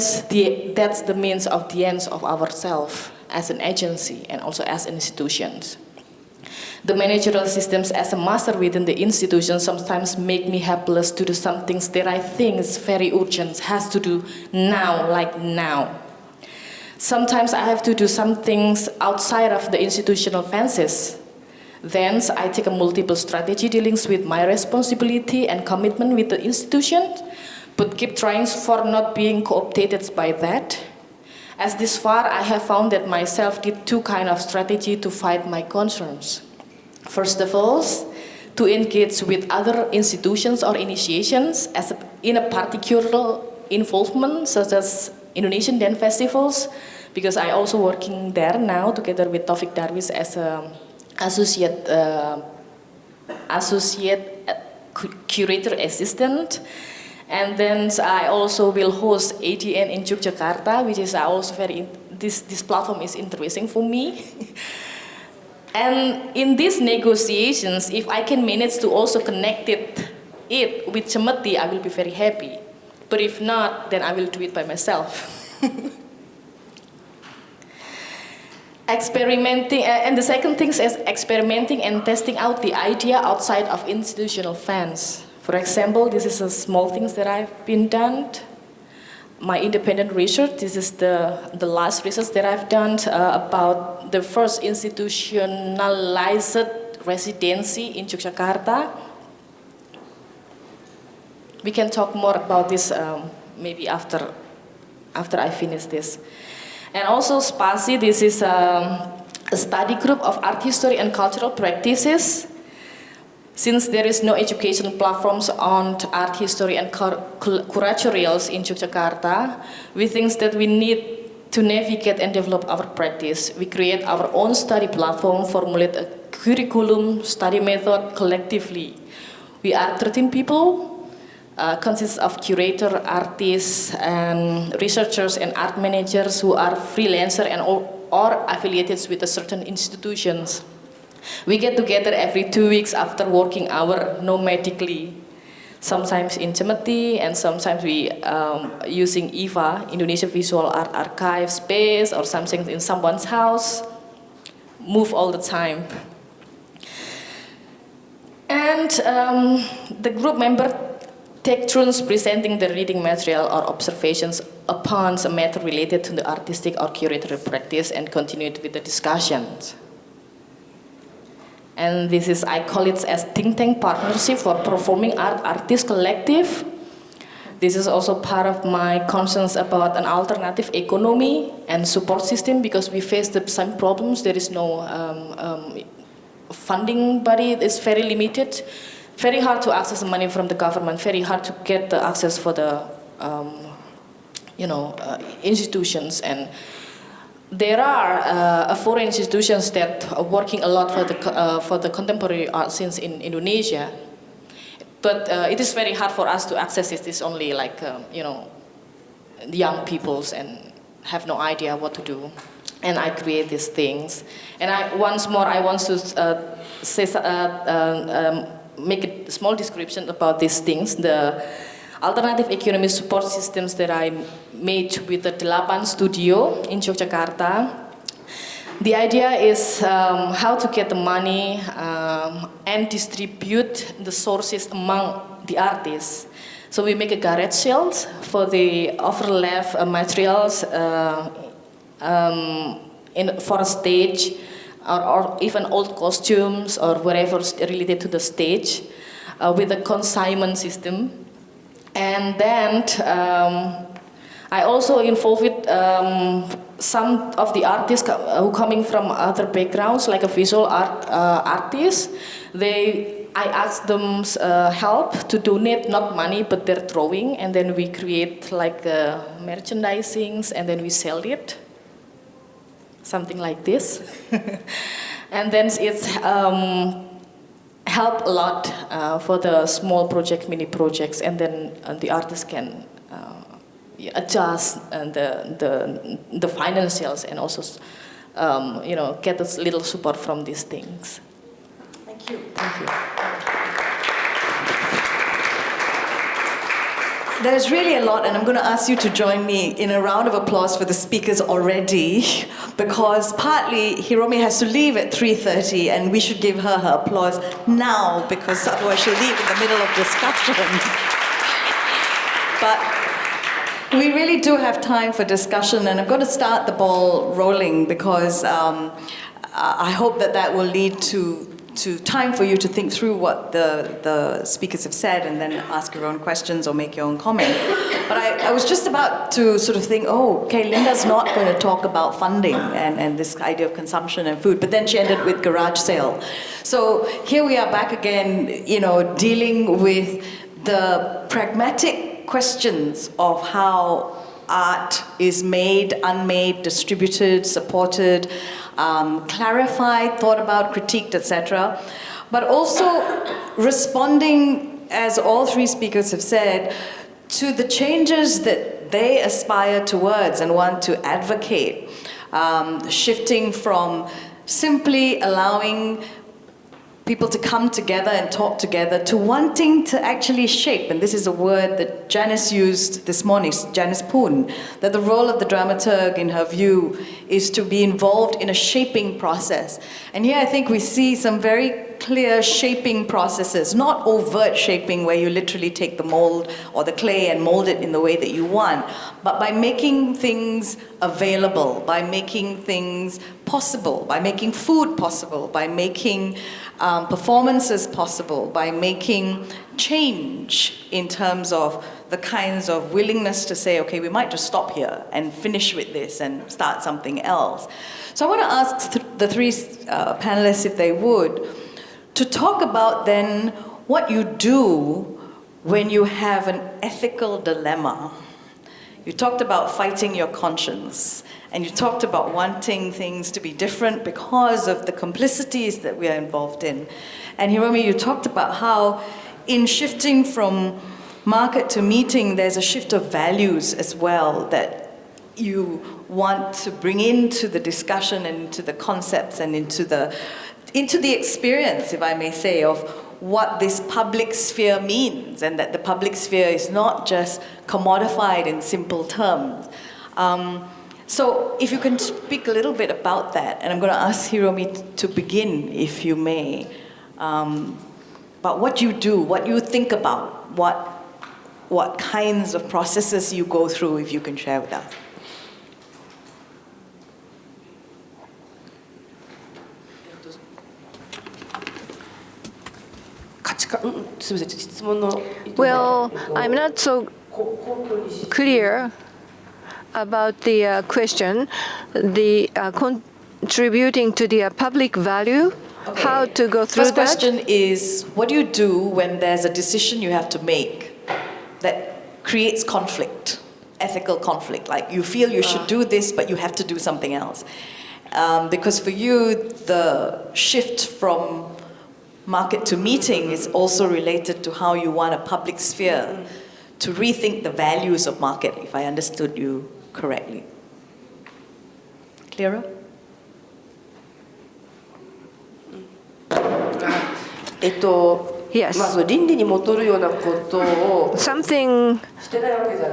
that's the means of the ends of ourselves as an agency and also as institutions. The managerial systems as a master within the institution sometimes make me helpless to do some things that I think is very urgent, has to do now, like now. Sometimes I have to do some things outside of the institutional fences. Then I take a multiple strategy dealing with my responsibility and commitment with the institution, but keep trying for not being co-opted by that. As this far, I have found that myself did two kinds of strategy to fight my concerns. First of all, to engage with other institutions or initiations in a particular involvement, such as Indonesian dance festivals, because I also working there now together with Taufik Darwis as a associate curator assistant. And then I also will host ADN in Yogyakarta, which is also this platform is interesting for me. And in these negotiations, if I can manage to also connect it with Chemti, I will be very happy. But if not, then I will do it by myself. Experimenting, and the second thing is experimenting and testing out the idea outside of institutional fans. For example, this is a small things that I've been done. My independent research, this is the last research that I've done about the first institutionalized residency in Yogyakarta. We can talk more about this maybe after I finish this. And also SPASI, this is a study group of art history and cultural practices. Since there is no educational platforms on art history and curatorials in Yogyakarta, we think that we need to navigate and develop our practice. We create our own study platform, formulate a curriculum, study method collectively. We are 13 people, consists of curator, artists, and researchers and art managers who are freelancer and or affiliated with a certain institutions. We get together every 2 weeks after working hour nomadically. Sometimes in Chemti and sometimes we using IVA, Indonesia Visual Art Archive space or something in someone's house. Move all the time. And the group member take turns presenting the reading material or observations upon a matter related to the artistic or curatorial practice and continue with the discussions. And this is, I call it as think tank partnership for performing art artist collective. This is also part of my concerns about an alternative economy and support system because we face the same problems. There is no funding body, it's very limited. Very hard to access money from the government, very hard to get the access for the institutions, and there are foreign institutions that are working a lot for the contemporary art scenes in Indonesia. But it is very hard for us to access it. It's only like, the young peoples and have no idea what to do. And I create these things. And once more, I want to make a small description about these things. The alternative economy support systems that I made with the 8 studio in Yogyakarta. The idea is how to get the money and distribute the sources among the artists. So we make a garage sales for the overlap materials for a stage, or even old costumes or whatever related to the stage, with a consignment system. And then I also involved with some of the artists who coming from other backgrounds, like a visual art artist. I asked them help to donate, not money, but their drawing, and then we create like merchandising, and then we sell it. Something like this. And then it's helped a lot for the small project, mini projects, and then the artists can adjust the financials and also get a little support from these things. Thank you. Thank you. There's really a lot, and I'm going to ask you to join me in a round of applause for the speakers already, because partly Hiromi has to leave at 3:30, and we should give her applause now, because otherwise she'll leave in the middle of discussion. But we really do have time for discussion, and I'm going to start the ball rolling, because I hope that will lead to time for you to think through what the speakers have said, and then ask your own questions or make your own comment. But I was just about to sort of think, okay, Linda's not going to talk about funding and this idea of consumption and food, but then she ended with garage sale. So here we are back again, dealing with the pragmatic questions of how art is made, unmade, distributed, supported, clarified, thought about, critiqued, etc. But also responding, as all three speakers have said, to the changes that they aspire towards and want to advocate, shifting from simply allowing people to come together and talk together to wanting to actually shape, and this is a word that Janice used this morning, Janice Poon, that the role of the dramaturg, in her view, is to be involved in a shaping process. And here I think we see some very clear shaping processes, not overt shaping where you literally take the mold or the clay and mold it in the way that you want, but by making things available, by making things possible, by making food possible, by making performances possible, by making change in terms of the kinds of willingness to say, okay, we might just stop here and finish with this and start something else. So I want to ask the three panelists, if they would, to talk about then what you do when you have an ethical dilemma. You talked about fighting your conscience, and you talked about wanting things to be different because of the complicities that we are involved in. And Hiromi, you talked about how in shifting from market to meeting, there's a shift of values as well that you want to bring into the discussion and into the concepts and into the experience, if I may say, of what this public sphere means, and that the public sphere is not just commodified in simple terms. So if you can speak a little bit about that, and I'm going to ask Hiromi to begin, if you may, about what you do, what you think about, what kinds of processes you go through, if you can share with us. Well, I'm not so clear about the question, the contributing to the public value, okay. How to go through that? First question is, what do you do when there's a decision you have to make that creates conflict? ethical conflict, like you feel you should do this, but you have to do something else. Because for you, the shift from market to meeting is also related to how you want a public sphere to rethink the values of market, if I understood you correctly. Clearer? Yes. まあ、その倫理にもとるようなことを Something してないわけじゃ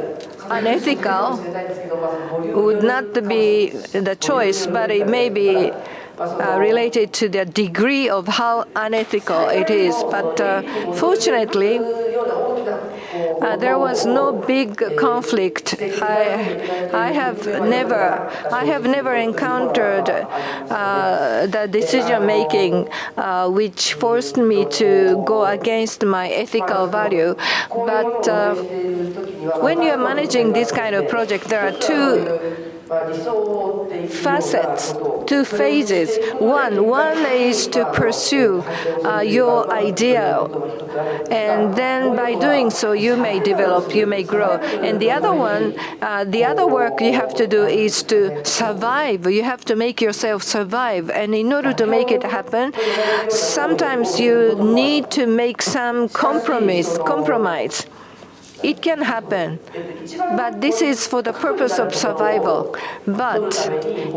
unethical ないですけど、まあ、そのボリューム would not be the choice, but it may be related to the degree of how unethical it is. But fortunately, there was no big conflict. I have never encountered the decision making which forced me to go against my ethical value. But when you are managing this kind of project, there are two facets, two phases. One is to pursue your idea, and then by doing so, you may develop, you may grow. And the other one, the other work you have to do is to survive. You have to make yourself survive, and in order to make it happen, sometimes you need to make some compromise. It can happen, but this is for the purpose of survival. But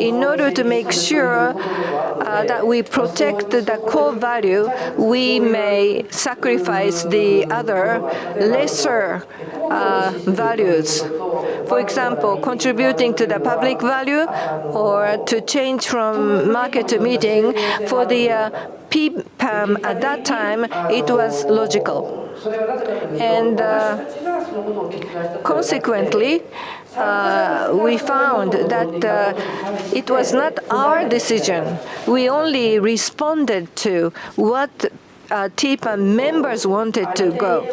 in order to make sure that we protect the core value, we may sacrifice the other lesser values. For example, contributing to the public value or to change from market to meeting. For the PPAM at that time, it was logical. And consequently, we found that it was not our decision. We only responded to what TPAM members wanted to go.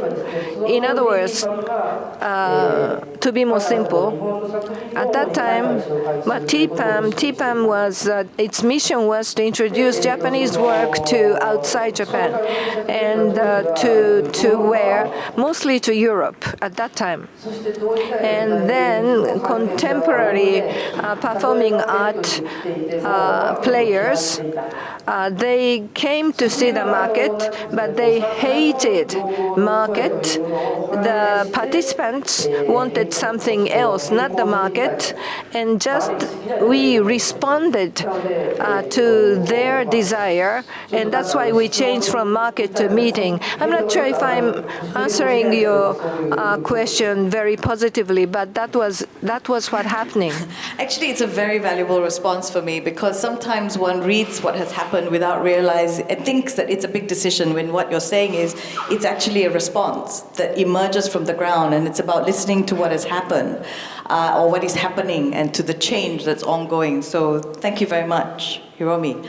In other words, to be more simple, at that time, TPAM was, its mission was to introduce Japanese work to outside Japan and to where, mostly to Europe at that time. And then contemporary performing art players, they came to see the market, but they hated market. The participants wanted something else, not the market, and just we responded to their desire, and that's why we changed from market to meeting. I'm not sure if I'm answering your question very positively, but that was what happening. Actually, it's a very valuable response for me, because sometimes one reads what has happened without realizing, and thinks that it's a big decision, when what you're saying is it's actually a response that emerges from the ground, and it's about listening to what has happened or what is happening and to the change that's ongoing. So thank you very much, Hiromi.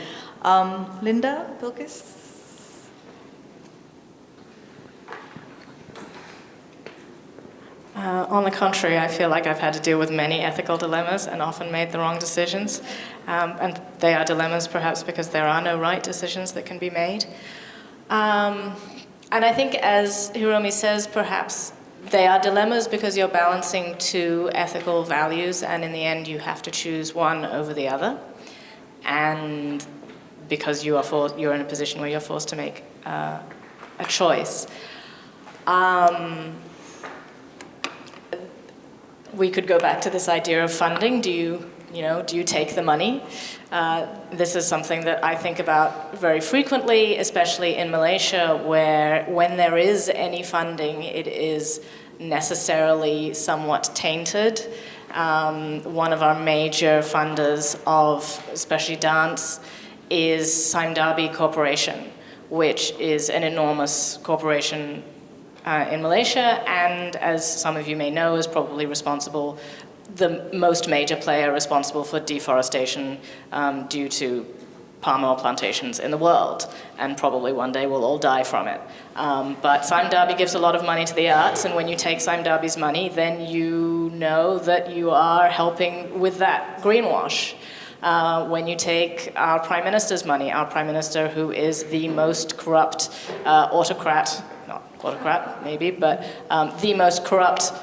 Linda, BILQIS? On the contrary, I feel like I've had to deal with many ethical dilemmas and often made the wrong decisions. And they are dilemmas perhaps because there are no right decisions that can be made. And I think, as Hiromi says, perhaps they are dilemmas because you're balancing two ethical values, and in the end you have to choose one over the other. And because you're in a position where you're forced to make a choice. We could go back to this idea of funding. Do you take the money? This is something that I think about very frequently, especially in Malaysia, where when there is any funding, it is necessarily somewhat tainted. One of our major funders of especially dance is Saimdabi Corporation, which is an enormous corporation in Malaysia, and as some of you may know, is probably responsible, the most major player responsible for deforestation due to palm oil plantations in the world, and probably one day we'll all die from it. But Saimdabi gives a lot of money to the arts, and when you take Saimdabi's money, then you know that you are helping with that greenwash. When you take our Prime Minister's money, our Prime Minister, who is the most corrupt autocrat, not autocrat maybe, but the most corrupt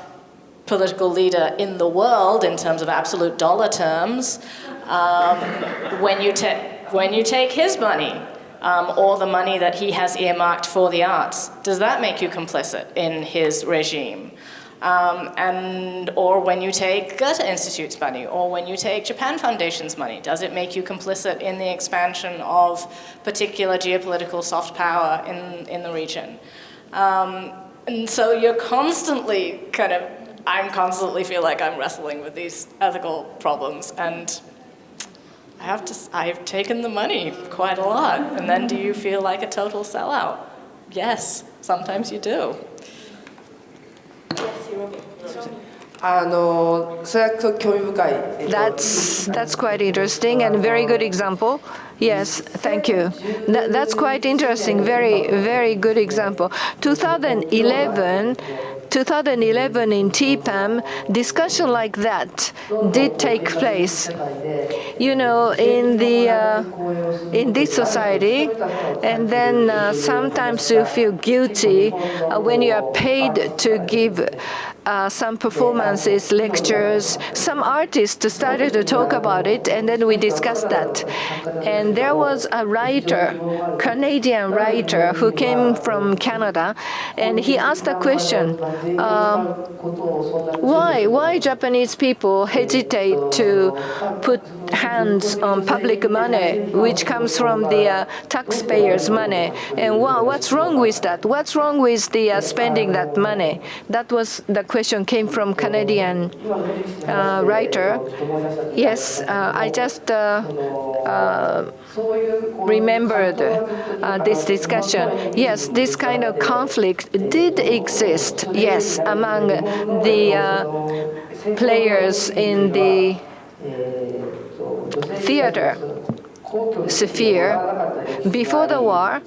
political leader in the world in terms of absolute dollar terms, when you take his money or the money that he has earmarked for the arts, does that make you complicit in his regime? Or when you take Goethe Institute's money, or when you take Japan Foundation's money, does it make you complicit in the expansion of particular geopolitical soft power in the region? And so you're constantly I constantly feel like I'm wrestling with these ethical problems, and I've taken the money quite a lot. And then do you feel like a total sellout? Yes, sometimes you do. That's quite interesting and very good example. Yes, thank you. That's quite interesting. Very, very good example. 2011 in TPAM, discussion like that did take place. You know, in this society, and then sometimes you feel guilty when you are paid to give some performances, lectures. Some artists started to talk about it, and then we discussed that. And there was a writer, Canadian writer, who came from Canada, and he asked a question, why Japanese people hesitate to put hands on public money, which comes from the taxpayers' money, and what's wrong with that? What's wrong with the spending that money? That was the question came from Canadian writer. Yes, I just remembered this discussion. Yes, this kind of conflict did exist, yes, among the players in the theater sphere. Before the war,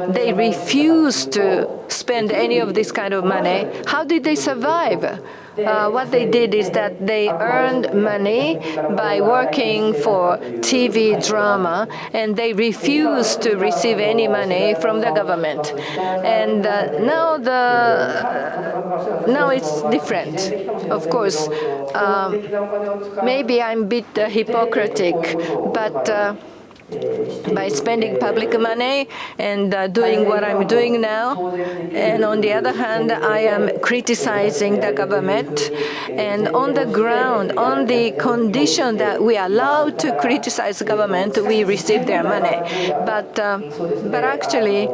they refused to spend any of this kind of money. How did they survive? What they did is that they earned money by working for TV drama, and they refused to receive any money from the government. And now it's different. Of course, maybe I'm a bit hypocritic, but by spending public money and doing what I'm doing now. And on the other hand, I am criticizing the government. And on the ground, on the condition that we are allowed to criticize the government, we receive their money. But actually,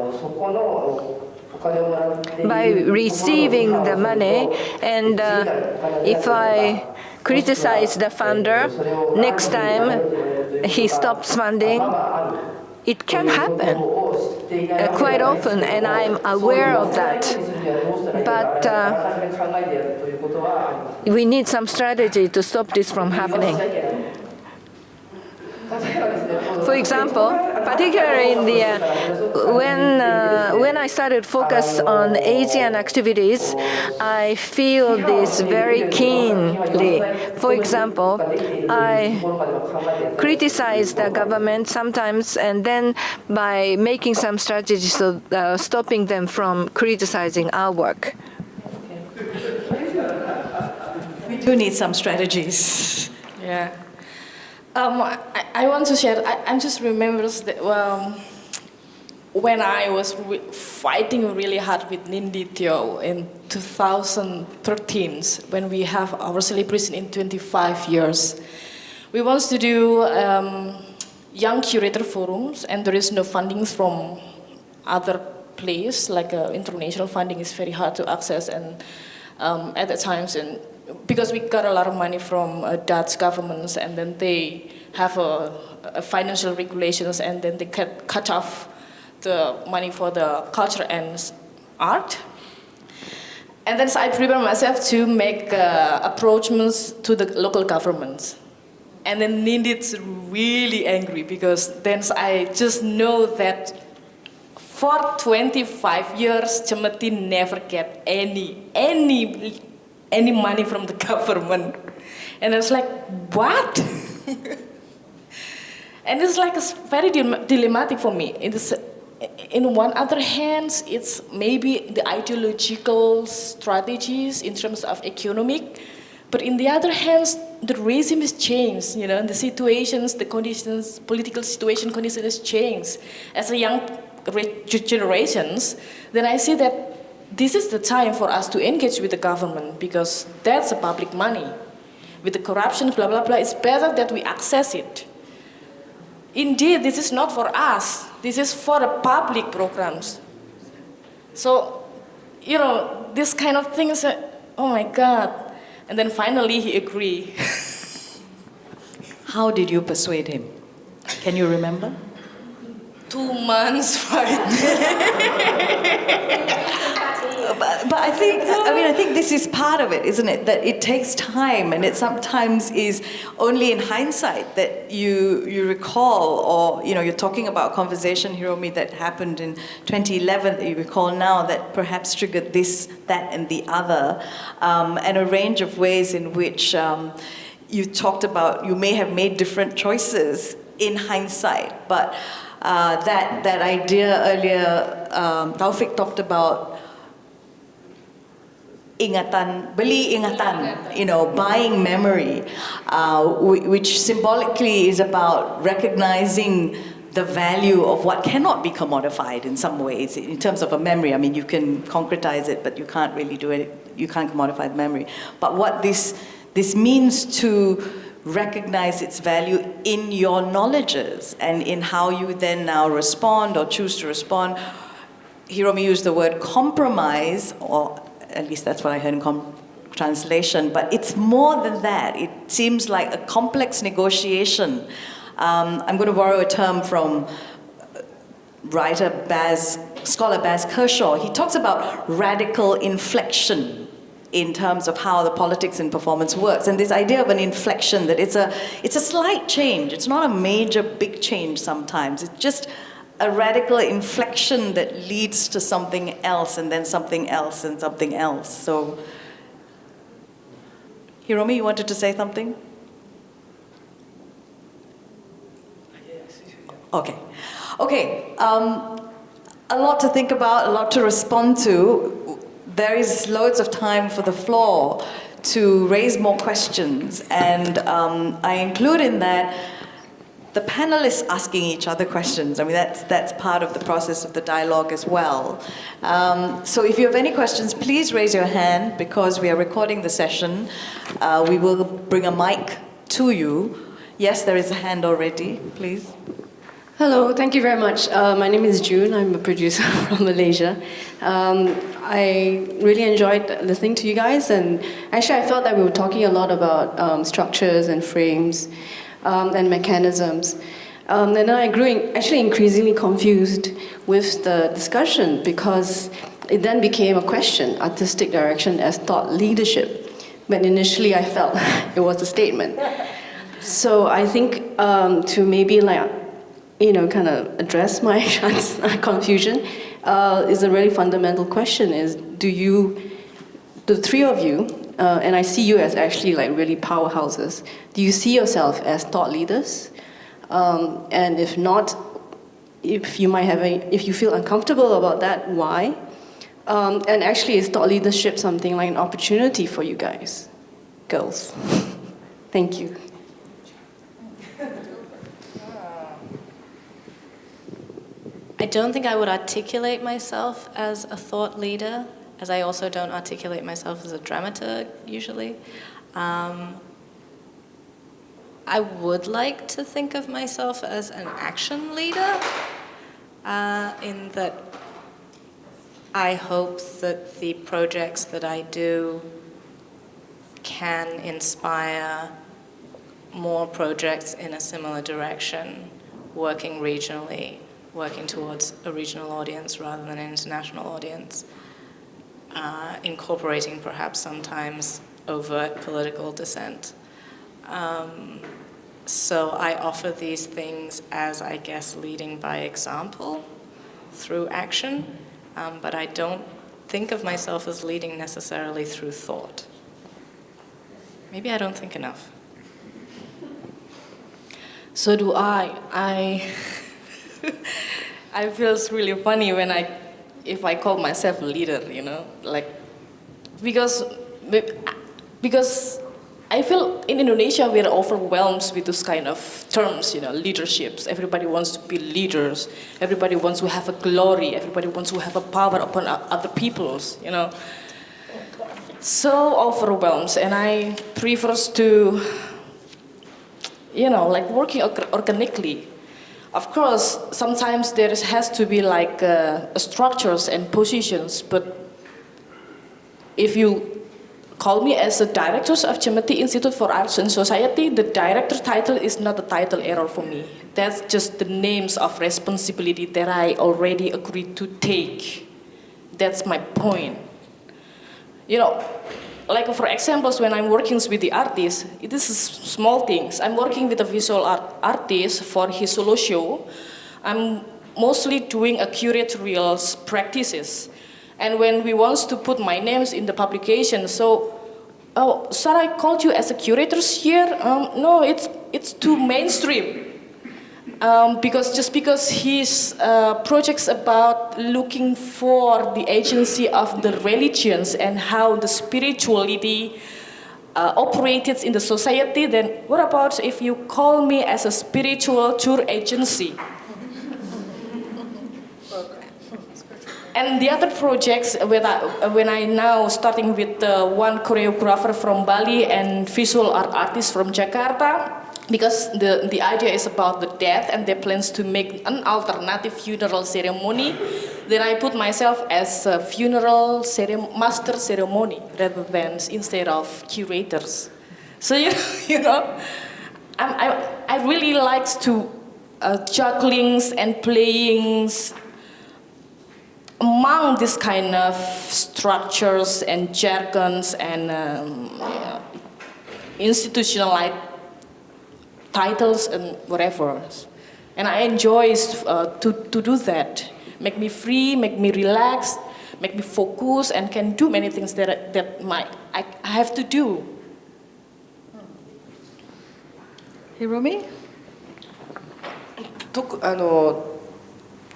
by receiving the money, and if I criticize the funder, next time he stops funding, it can happen quite often, and I'm aware of that. But we need some strategy to stop this from happening. For example, particularly in the when I started focus on Asian activities, I feel this very keenly. For example, I criticize the government sometimes, and then by making some strategies of stopping them from criticizing our work. We do need some strategies. Yeah. I want to share, I just remember that, when I was fighting really hard with Nindityo in 2013, when we have our celebration in 25 years. We want to do young curator forums, and there is no funding from other place, like international funding is very hard to access, and at the times, and because we got a lot of money from Dutch governments, and then they have a financial regulations, and then they cut off the money for the culture and art. And then I prepare myself to make approachments to the local governments. And then Nindit's really angry, because then I just know that for 25 years, Chemeti never get any money from the government. And I was like, what? And it's like, it's very dilemmatic for me. in one other hand, it's maybe the ideological strategies in terms of economic, but in the other hand, the regime has changed, you know, the situations, the conditions, political situation conditions has changed. As a young generations, then I see that this is the time for us to engage with the government because that's the public money. With the corruption, blah, blah, blah, it's better that we access it. Indeed, this is not for us. This is for the public programs. So, you know, this kind of things, oh my God. And then finally he agreed. How did you persuade him? Can you remember? 2 months, right? But I think this is part of it, isn't it? That it takes time, and it sometimes is only in hindsight that you recall, or you're talking about a conversation, Hiromi, that happened in 2011 that you recall now that perhaps triggered this, that, and the other, and a range of ways in which you talked about you may have made different choices in hindsight, but that idea earlier, Taufik talked about ingatan, beli ingatan, buying memory, which symbolically is about recognizing the value of what cannot be commodified in some ways, in terms of a memory. I mean, you can concretize it, but you can't really do it, you can't commodify the memory. But what this means to recognize its value in your knowledges and in how you then now respond or choose to respond. Hiromi used the word compromise, or at least that's what I heard in translation, but it's more than that. It seems like a complex negotiation. I'm going to borrow a term from scholar Baz Kershaw. He talks about radical inflection in terms of how the politics and performance works. And this idea of an inflection, that it's a slight change. It's not a major, big change sometimes. It's just a radical inflection that leads to something else, and then something else, and something else. So, Hiromi, you wanted to say something? Okay. A lot to think about, a lot to respond to. There is loads of time for the floor to raise more questions, and I include in that the panelists asking each other questions. I mean, that's part of the process of the dialogue as well. So if you have any questions, please raise your hand, because we are recording the session. We will bring a mic to you. Yes, there is a hand already, please. Hello, thank you very much. My name is June. I'm a producer from Malaysia. I really enjoyed listening to you guys, and actually I felt that we were talking a lot about structures and frames and mechanisms. And then I grew actually increasingly confused with the discussion, because it then became a question, artistic direction as thought leadership. But initially I felt it was a statement. So I think to maybe kind of address my confusion is a really fundamental question, is the three of you, and I see you as actually really powerhouses, do you see yourself as thought leaders? And if not, if you feel uncomfortable about that, why? And actually, is thought leadership something like an opportunity for you guys, girls? Thank you. I don't think I would articulate myself as a thought leader, as I also don't articulate myself as a dramaturg, usually. I would like to think of myself as an action leader, in that I hope that the projects that I do can inspire more projects in a similar direction, working regionally, working towards a regional audience rather than an international audience, incorporating perhaps sometimes overt political dissent. So I offer these things as, I guess, leading by example through action, but I don't think of myself as leading necessarily through thought. Maybe I don't think enough. So do I. I feel it's really funny when if I call myself a leader, you know, like, because I feel in Indonesia we're overwhelmed with this kind of terms, you know, leaderships. Everybody wants to be leaders. Everybody wants to have a glory. Everybody wants to have a power upon other people's, you know. So overwhelmed, and I prefer to, you know, like working organically. Of course, sometimes there has to be like structures and positions, but if you call me as the director of Cemeti Institute for Arts and Society, the director title is not a title error for me. That's just the names of responsibility that I already agreed to take. That's my point. You know, like for examples, when I'm working with the artist, this is small things. I'm working with a visual artist for his solo show. I'm mostly doing a curatorial practices. And when we want to put my names in the publication, so, oh, Sarah, I called you as a curator here? No, it's too mainstream. Because his projects about looking for the agency of the religions and how the spirituality operates in the society, then what about if you call me as a spiritual tour agency? And the other projects, when I now starting with one choreographer from Bali and visual art artist from Jakarta, because the idea is about the death and they plans to make an alternative funeral ceremony, then I put myself as a funeral master ceremony rather than instead of curators. So you know, I really like to jugglings and playings among this kind of structures and jargons and institutionalized titles and whatever. And I enjoy to do that. Make me free, make me relax, make me focus, and can do many things that I have to do. Hiromi?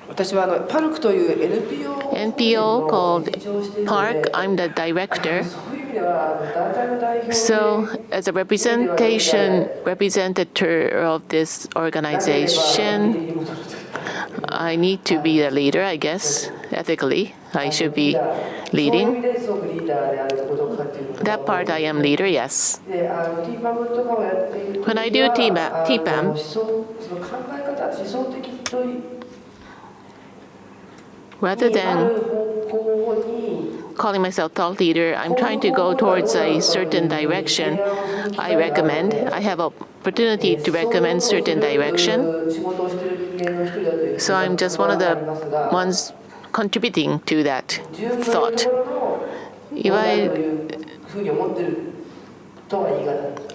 私はPARC という NPO called PARC. I'm the director. So, as a representative of this organization, I need to be a leader, I guess. Ethically, I should be leading. That part I am leader, yes. When I do TPAM, rather than calling myself thought leader, I'm trying to go towards a certain direction. I recommend. I have opportunity to recommend certain direction. So I'm just one of the ones contributing to that thought. If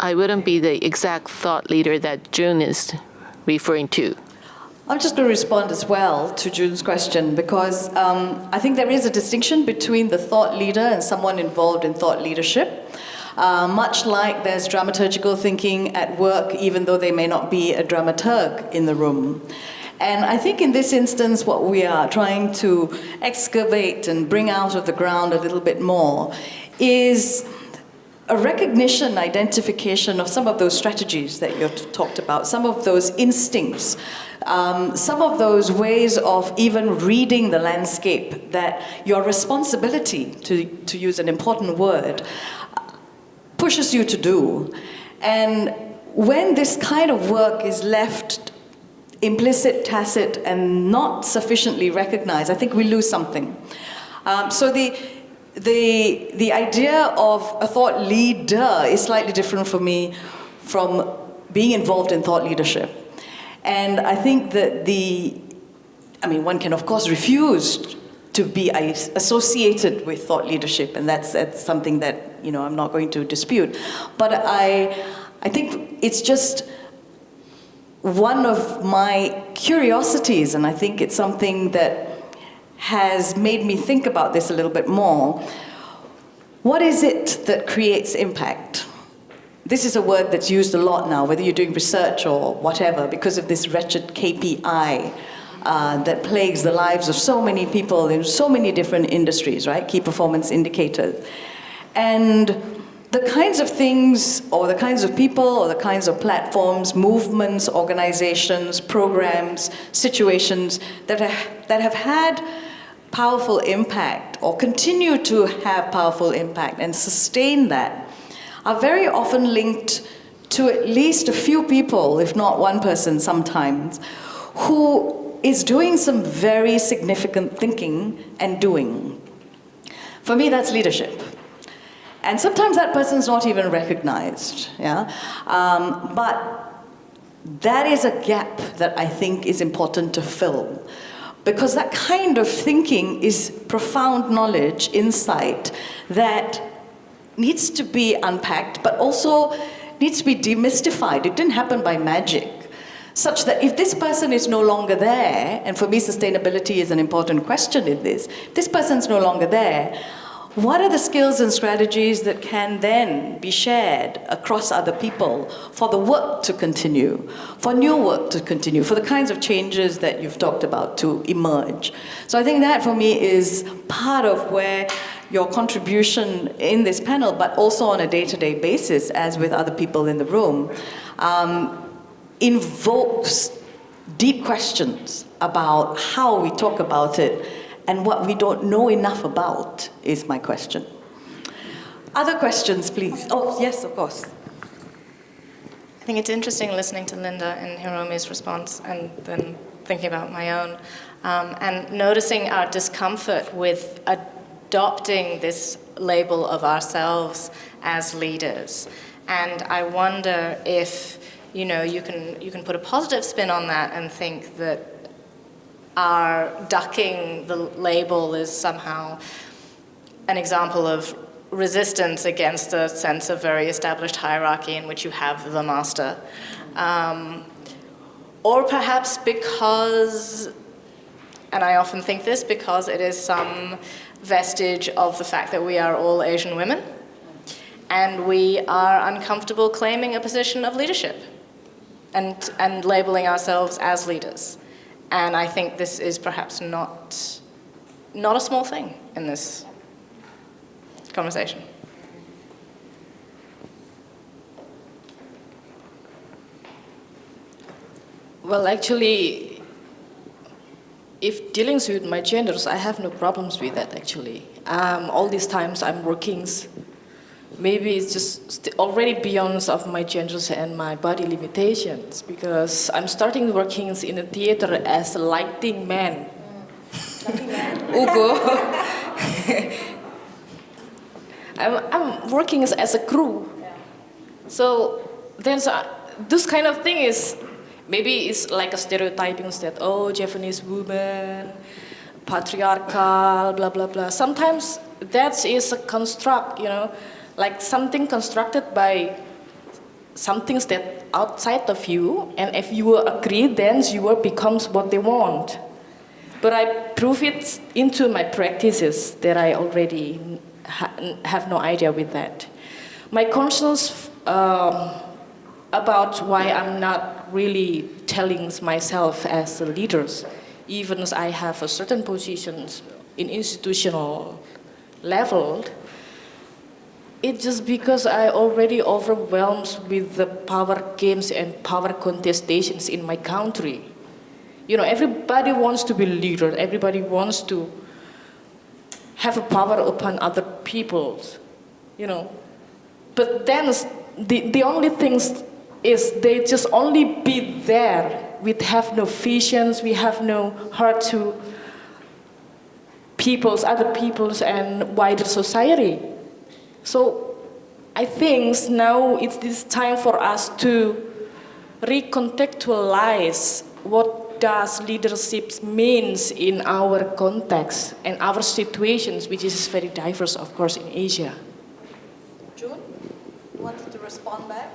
I wouldn't be the exact thought leader that June is referring to. I'm just going to respond as well to June's question because I think there is a distinction between the thought leader and someone involved in thought leadership. Much like there's dramaturgical thinking at work, even though they may not be a dramaturg in the room. And I think in this instance, what we are trying to excavate and bring out of the ground a little bit more is a recognition, identification of some of those strategies that you've talked about, some of those instincts, some of those ways of even reading the landscape that your responsibility, to use an important word, pushes you to do. And when this kind of work is left implicit, tacit, and not sufficiently recognized, I think we lose something. So the idea of a thought leader is slightly different for me from being involved in thought leadership. And I think that one can of course refuse to be associated with thought leadership, and that's something that, I'm not going to dispute. But I think it's just one of my curiosities, and I think it's something that has made me think about this a little bit more. What is it that creates impact? This is a word that's used a lot now, whether you're doing research or whatever, because of this wretched KPI that plagues the lives of so many people in so many different industries, right? Key performance indicators. And the kinds of things, or the kinds of people, or the kinds of platforms, movements, organizations, programs, situations that have had powerful impact, or continue to have powerful impact and sustain that, are very often linked to at least a few people, if not one person sometimes, who is doing some very significant thinking and doing. For me, that's leadership. And sometimes that person's not even recognized, yeah? But that is a gap that I think is important to fill. Because that kind of thinking is profound knowledge, insight, that needs to be unpacked, but also needs to be demystified. It didn't happen by magic. Such that if this person is no longer there, and for me sustainability is an important question in this, if this person's no longer there, what are the skills and strategies that can then be shared across other people for the work to continue, for new work to continue, for the kinds of changes that you've talked about to emerge? So I think that for me is part of where your contribution in this panel, but also on a day-to-day basis, as with other people in the room, invokes deep questions about how we talk about it, and what we don't know enough about is my question. Other questions, please. Oh, yes, of course. I think it's interesting listening to Linda and Hiromi's response and then thinking about my own, and noticing our discomfort with adopting this label of ourselves as leaders. And I wonder if, you can put a positive spin on that and think that our ducking the label is somehow an example of resistance against a sense of very established hierarchy in which you have the master. Or perhaps because, and I often think this, because it is some vestige of the fact that we are all Asian women, and we are uncomfortable claiming a position of leadership and labeling ourselves as leaders. And I think this is perhaps not a small thing in this conversation. Well, actually, if dealing with my genders, I have no problems with that, actually. All these times I'm working, maybe it's just already beyond of my genders and my body limitations, because I'm starting working in a theater as a lighting man. Ugo. I'm working as a crew. So then this kind of thing is, maybe it's like a stereotyping that, oh, Japanese woman, patriarchal, blah, blah, blah. Sometimes that is a construct, like something constructed by something that outside of you, and if you agree, then you becomes what they want. But I prove it into my practices that I already have no idea with that. My concerns about why I'm not really telling myself as a leader, even as I have a certain positions in institutional level, it's just because I already overwhelmed with the power games and power contestations in my country. Everybody wants to be leader. Everybody wants to have a power upon other people, But then the only things is they just only be there. We have no visions. We have no heart to other peoples, and wider society. So I think now it's this time for us to recontextualize what does leadership means in our context and our situations, which is very diverse, of course, in Asia. June, you wanted to respond back?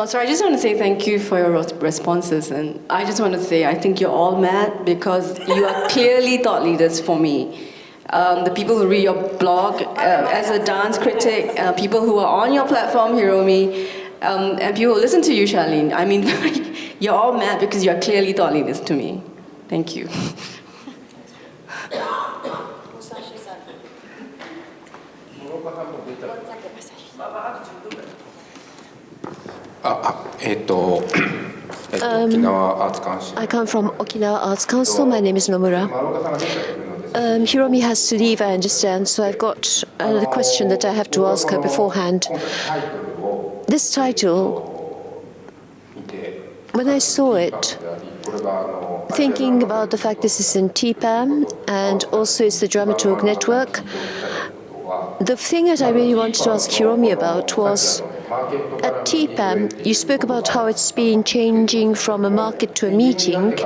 So I just want to say thank you for your responses, and I just want to say I think you're all mad because you are clearly thought leaders for me. The people who read your blog as a dance critic, people who are on your platform, Hiromi, and people who listen to you, CHARLENE. I mean, you're all mad because you're clearly thought leaders to me. Thank you. I come from Okinawa Arts Council. My name is Nomura. Hiromi has to leave, I understand, so I've got another question that I have to ask her beforehand. This title, when I saw it, thinking about the fact this is in TPAM and also it's the Dramaturg network, the thing that I really wanted to ask Hiromi about was, at TPAM, you spoke about how it's been changing from a market to a meeting,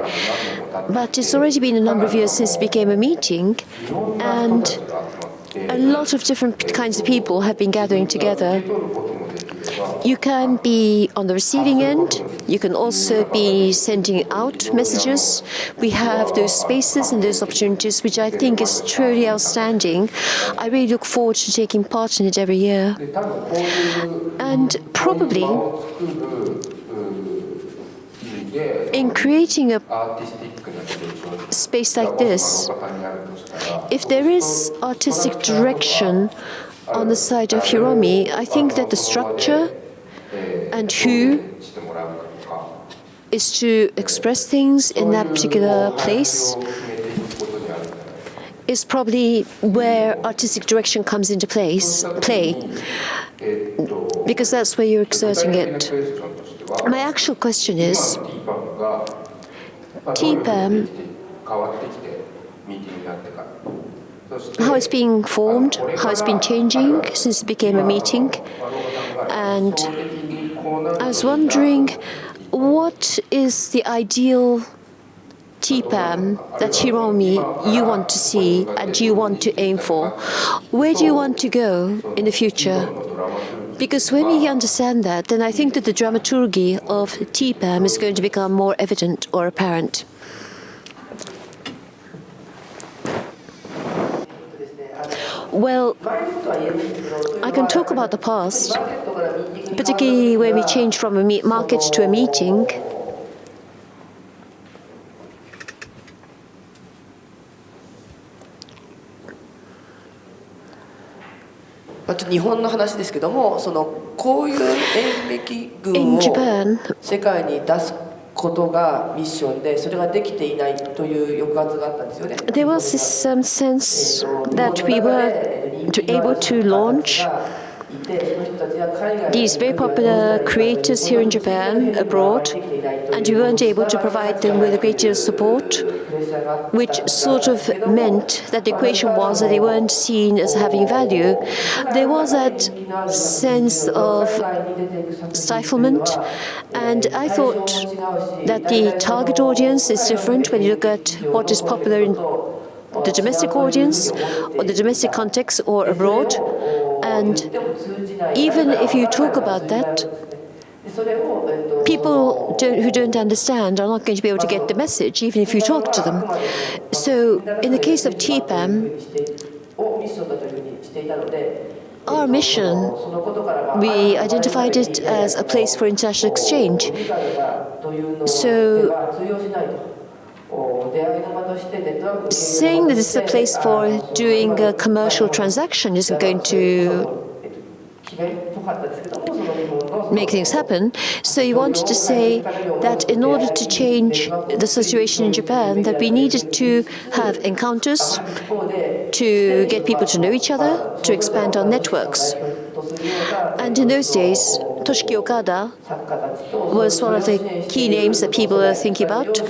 but it's already been a number of years since it became a meeting, and a lot of different kinds of people have been gathering together. You can be on the receiving end. You can also be sending out messages. We have those spaces and those opportunities, which I think is truly outstanding. I really look forward to taking part in it every year. And probably in creating a space like this, if there is artistic direction on the side of Hiromi, I think that the structure and who is to express things in that particular place is probably where artistic direction comes into play, because that's where you're exerting it. My actual question is, TPAM, how it's being formed, how it's been changing since it became a meeting. And I was wondering, what is the ideal TPAM that Hiromi you want to see and you want to aim for? Where do you want to go in the future? Because when we understand that, then I think that the dramaturgy of TPAM is going to become more evident or apparent. Well, I can talk about the past, particularly when we change from a market to a meeting. In Japan, 世界に出すことがミッションで、それができていないという抑圧があったんですよね。 there was this sense that we were able to launch these very popular creators here in Japan, abroad, and we weren't able to provide them with a great deal of support, which sort of meant that the equation was that they weren't seen as having value. There was that sense of stiflement, and I thought that the target audience is different when you look at what is popular in the domestic audience, or the domestic context, or abroad. And even if you talk about that, people who don't understand are not going to be able to get the message, even if you talk to them. So in the case of TPAM, our mission, we identified it as a place for international exchange. So saying that this is a place for doing a commercial transaction isn't going to make things happen. So you wanted to say that in order to change the situation in Japan, that we needed to have encounters, to get people to know each other, to expand our networks. And in those days, Toshiki Okada was one of the key names that people were thinking about.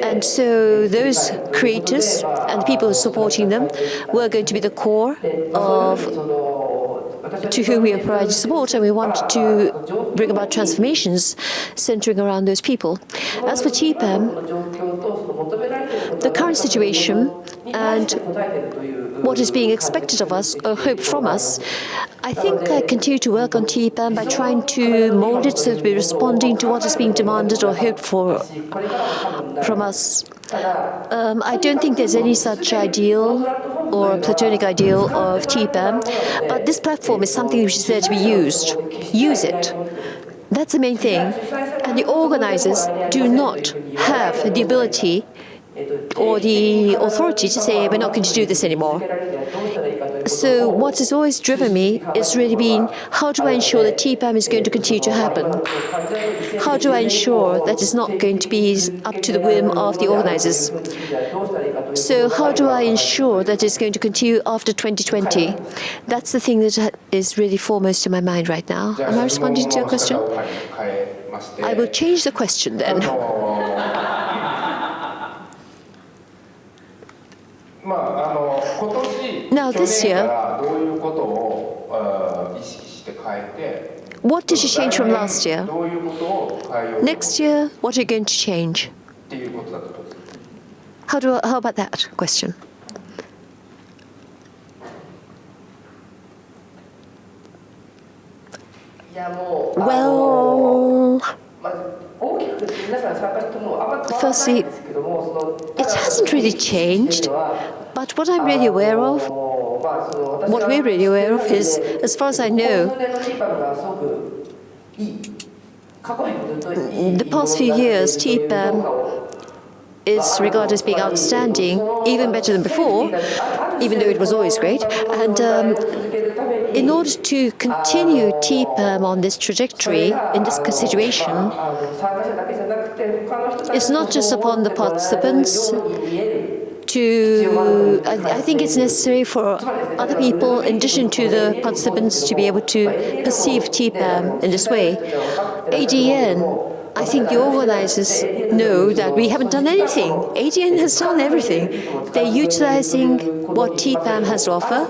And so those creators and the people supporting them were going to be the core of to whom we are providing support, and we wanted to bring about transformations centering around those people. As for TPAM, the current situation and what is being expected of us or hoped from us, I think I continue to work on TPAM by trying to mold it so that we're responding to what is being demanded or hoped for from us. I don't think there's any such ideal or platonic ideal of TPAM, but this platform is something which is there to be used. Use it. That's the main thing. And the organizers do not have the ability or the authority to say, we're not going to do this anymore. So what has always driven me is really been, how do I ensure that TPAM is going to continue to happen? How do I ensure that it's not going to be up to the whim of the organizers? So how do I ensure that it's going to continue after 2020? That's the thing that is really foremost in my mind right now. Am I responding to your question? I will change the question then. Now this year, what did you change from last year? Next year, what are you going to change? How about that question? Well, firstly, it hasn't really changed, but what I'm really aware of, what we're really aware of is, as far as I know, the past few years, TPAM is regarded as being outstanding, even better than before, even though it was always great. And in order to continue TPAM on this trajectory, in this situation, it's not just upon the participants to, I think it's necessary for other people, in addition to the participants, to be able to perceive TPAM in this way. ADN, I think the organizers know that we haven't done anything. ADN has done everything. They're utilizing what TPAM has to offer,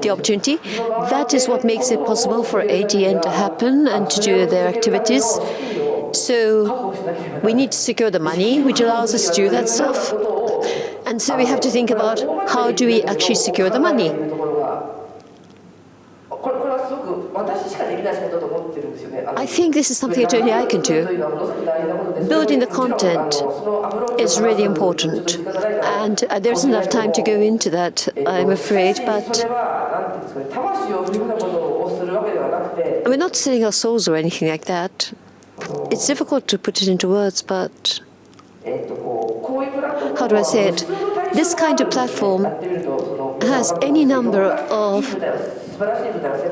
the opportunity. That is what makes it possible for ADN to happen and to do their activities. So we need to secure the money, which allows us to do that stuff. And so we have to think about, how do we actually secure the money? I think this is something that only I can do. Building the content is really important. And there isn't enough time to go into that, I'm afraid. But we're not selling our souls or anything like that. It's difficult to put it into words, but how do I say it? This kind of platform has any number of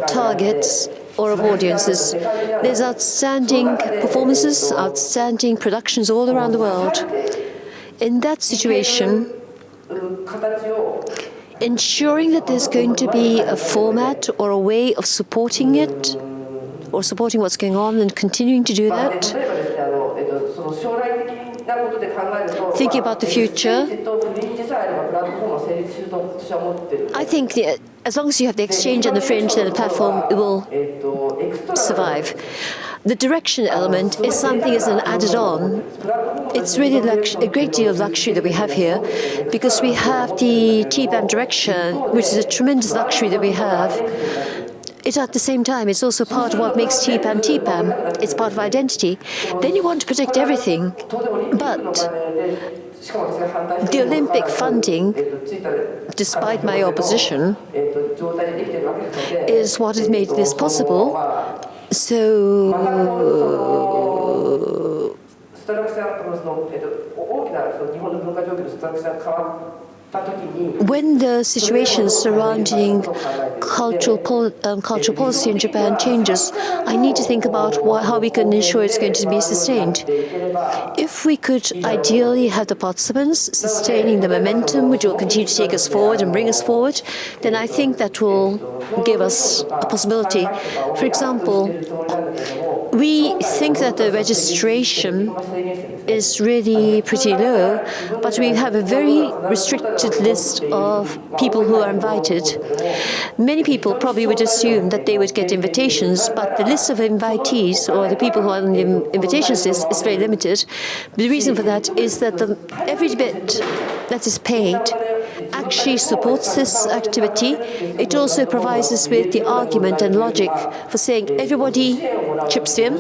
targets or of audiences. There's outstanding performances, outstanding productions all around the world. In that situation, ensuring that there's going to be a format or a way of supporting it, or supporting what's going on and continuing to do that, thinking about the future, I think as long as you have the exchange and the fringe, then the platform will survive. The direction element is something as an added on. It's really a great deal of luxury that we have here, because we have the TPAM direction, which is a tremendous luxury that we have. It's at the same time, it's also part of what makes TPAM TPAM. It's part of identity. Then you want to protect everything. But the Olympic funding, despite my opposition, is what has made this possible. So when the situation surrounding cultural policy in Japan changes, I need to think about how we can ensure it's going to be sustained. If we could ideally have the participants sustaining the momentum, which will continue to take us forward and bring us forward, then I think that will give us a possibility. For example, we think that the registration is really pretty low, but we have a very restricted list of people who are invited. Many people probably would assume that they would get invitations, but the list of invitees, or the people who are on the invitations list, is very limited. The reason for that is that every bit that is paid actually supports this activity. It also provides us with the argument and logic for saying everybody chips in,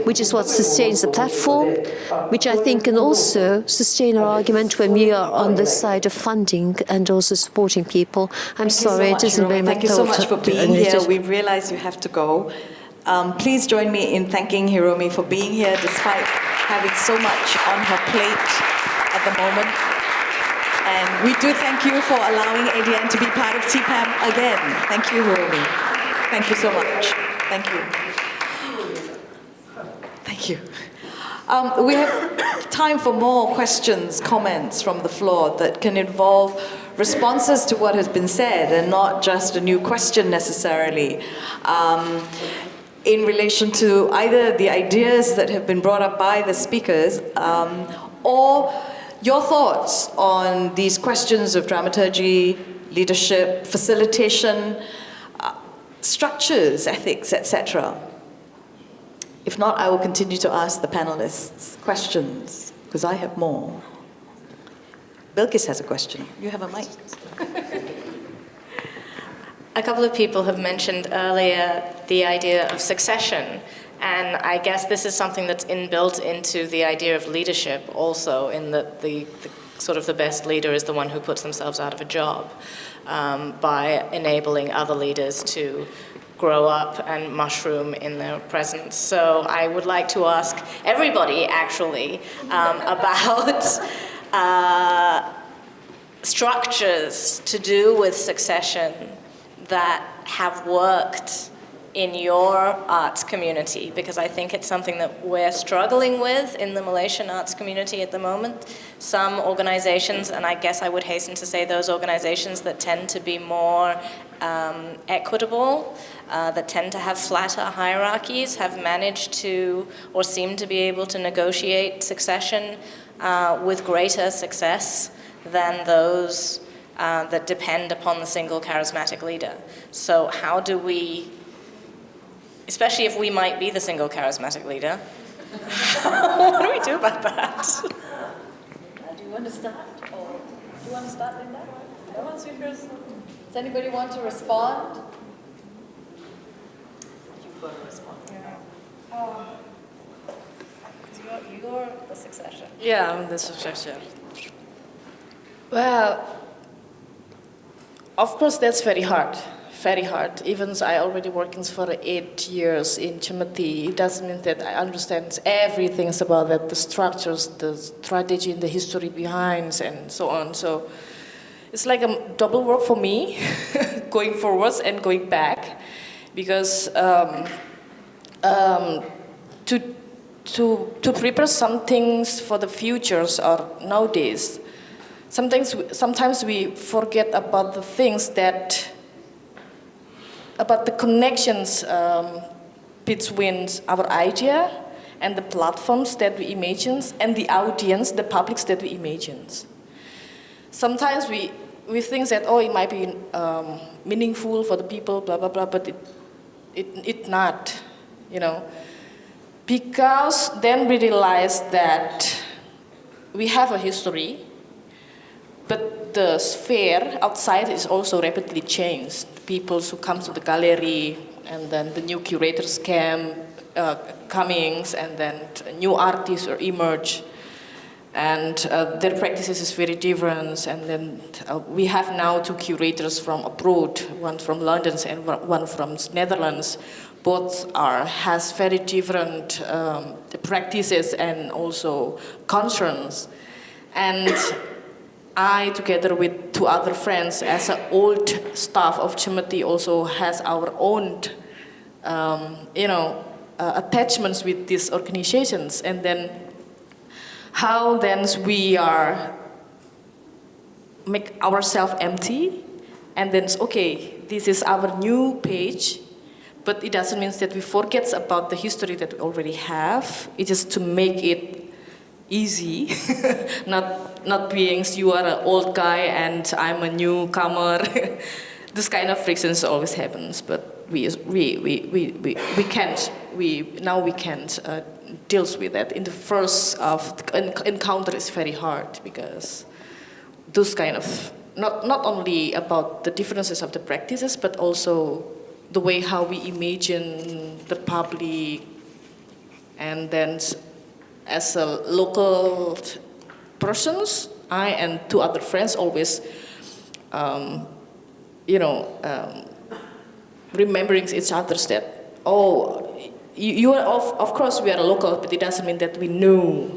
which is what sustains the platform, which I think can also sustain our argument when we are on the side of funding and also supporting people. I'm sorry, it isn't very much. Thank you so much for being here. We realize you have to go. Please join me in thanking Hiromi for being here despite having so much on her plate. at the moment. And we do thank you for allowing ADN to be part of TPAM again. Thank you, Hiromi. Thank you so much. Thank you. Thank you. We have time for more questions, comments from the floor that can involve responses to what has been said and not just a new question necessarily. In relation to either the ideas that have been brought up by the speakers or your thoughts on these questions of dramaturgy, leadership, facilitation, structures, ethics, etc. If not, I will continue to ask the panelists questions, because I have more. BILQIS has a question. You have a mic. A couple of people have mentioned earlier the idea of succession, and I guess this is something that's inbuilt into the idea of leadership also, in that the sort of the best leader is the one who puts themselves out of a job by enabling other leaders to grow up and mushroom in their presence. So I would like to ask everybody, actually, about structures to do with succession that have worked in your arts community, because I think it's something that we're struggling with in the Malaysian arts community at the moment. Some organizations, and I guess I would hasten to say those organizations that tend to be more equitable, that tend to have flatter hierarchies, have managed to, or seem to be able to negotiate succession with greater success than those that depend upon the single charismatic leader. So how do we, especially if we might be the single charismatic leader, what do we do about that? Do you want to start? Or do you want to start, Linda? No one speakers? Does anybody want to respond? You've got to respond. Yeah. You're the succession. Yeah, I'm the succession. Well, of course, that's very hard. Very hard. Even I already working for 8 years in Chimati, it doesn't mean that I understand everything about that, the structures, the strategy, and the history behind, and so on. So it's like a double work for me, going forwards and going back, because to prepare some things for the futures or nowadays, sometimes we forget about the things that, about the connections between our idea and the platforms that we imagine and the audience, the publics that we imagine. Sometimes we think that, oh, it might be meaningful for the people, blah, blah, blah, but it not, you know. Because then we realize that we have a history, but the sphere outside is also rapidly changed. People who come to the gallery, and then the new curators comings, and then new artists emerge, and their practices is very different. And then we have now 2 curators from abroad, one from London and one from Netherlands. Both has very different practices and also concerns. And I, together with 2 other friends, as an old staff of Chimati, also has our own, attachments with these organizations. And then how then we are make ourselves empty, and then okay, this is our new page. But it doesn't mean that we forget about the history that we already have. It's just to make it easy, not being you are an old guy and I'm a newcomer. This kind of frictions always happens, but we can't deal with that. In the first encounter is very hard, because those kind of not only about the differences of the practices, but also the way how we imagine the public, and then as a local persons, I and 2 other friends always, remembering each other that, oh, you are of course we are a local, but it doesn't mean that we know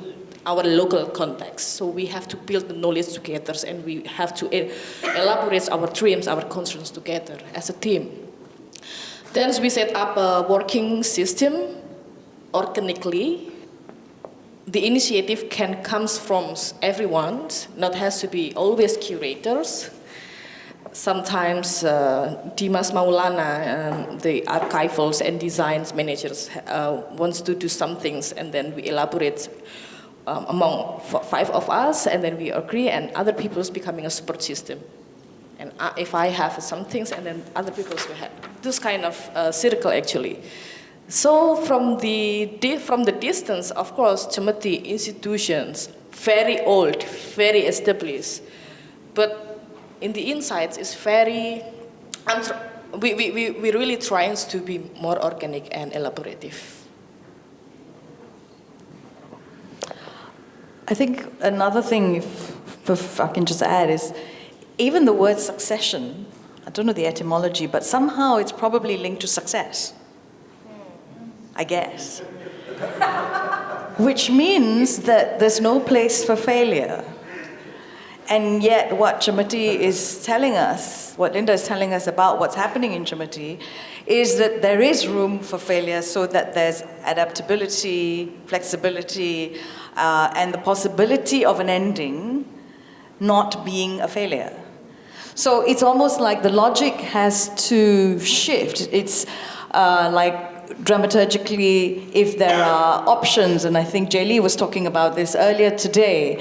our local context. So we have to build the knowledge together, and we have to elaborate our dreams, our concerns together as a team. Then we set up a working system organically. The initiative can come from everyone, not has to be always curators. Sometimes Dimas Maulana, the archivals and designs managers, wants to do some things, and then we elaborate among 5 of us, and then we agree, and other people's becoming a support system. And if I have some things, and then other people's will have this kind of circle actually. So from the distance, of course, Chamati institutions, very old, very established, but in the insides is very, we really trying to be more organic and elaborative. I think another thing, if I can just add, is even the word succession, I don't know the etymology, but somehow it's probably linked to success, I guess. Which means that there's no place for failure. And yet what Chamati is telling us, what Linda is telling us about what's happening in Chamati, is that there is room for failure so that there's adaptability, flexibility, and the possibility of an ending not being a failure. So it's almost like the logic has to shift. It's like dramaturgically, if there are options, and I think Jay Lee was talking about this earlier today,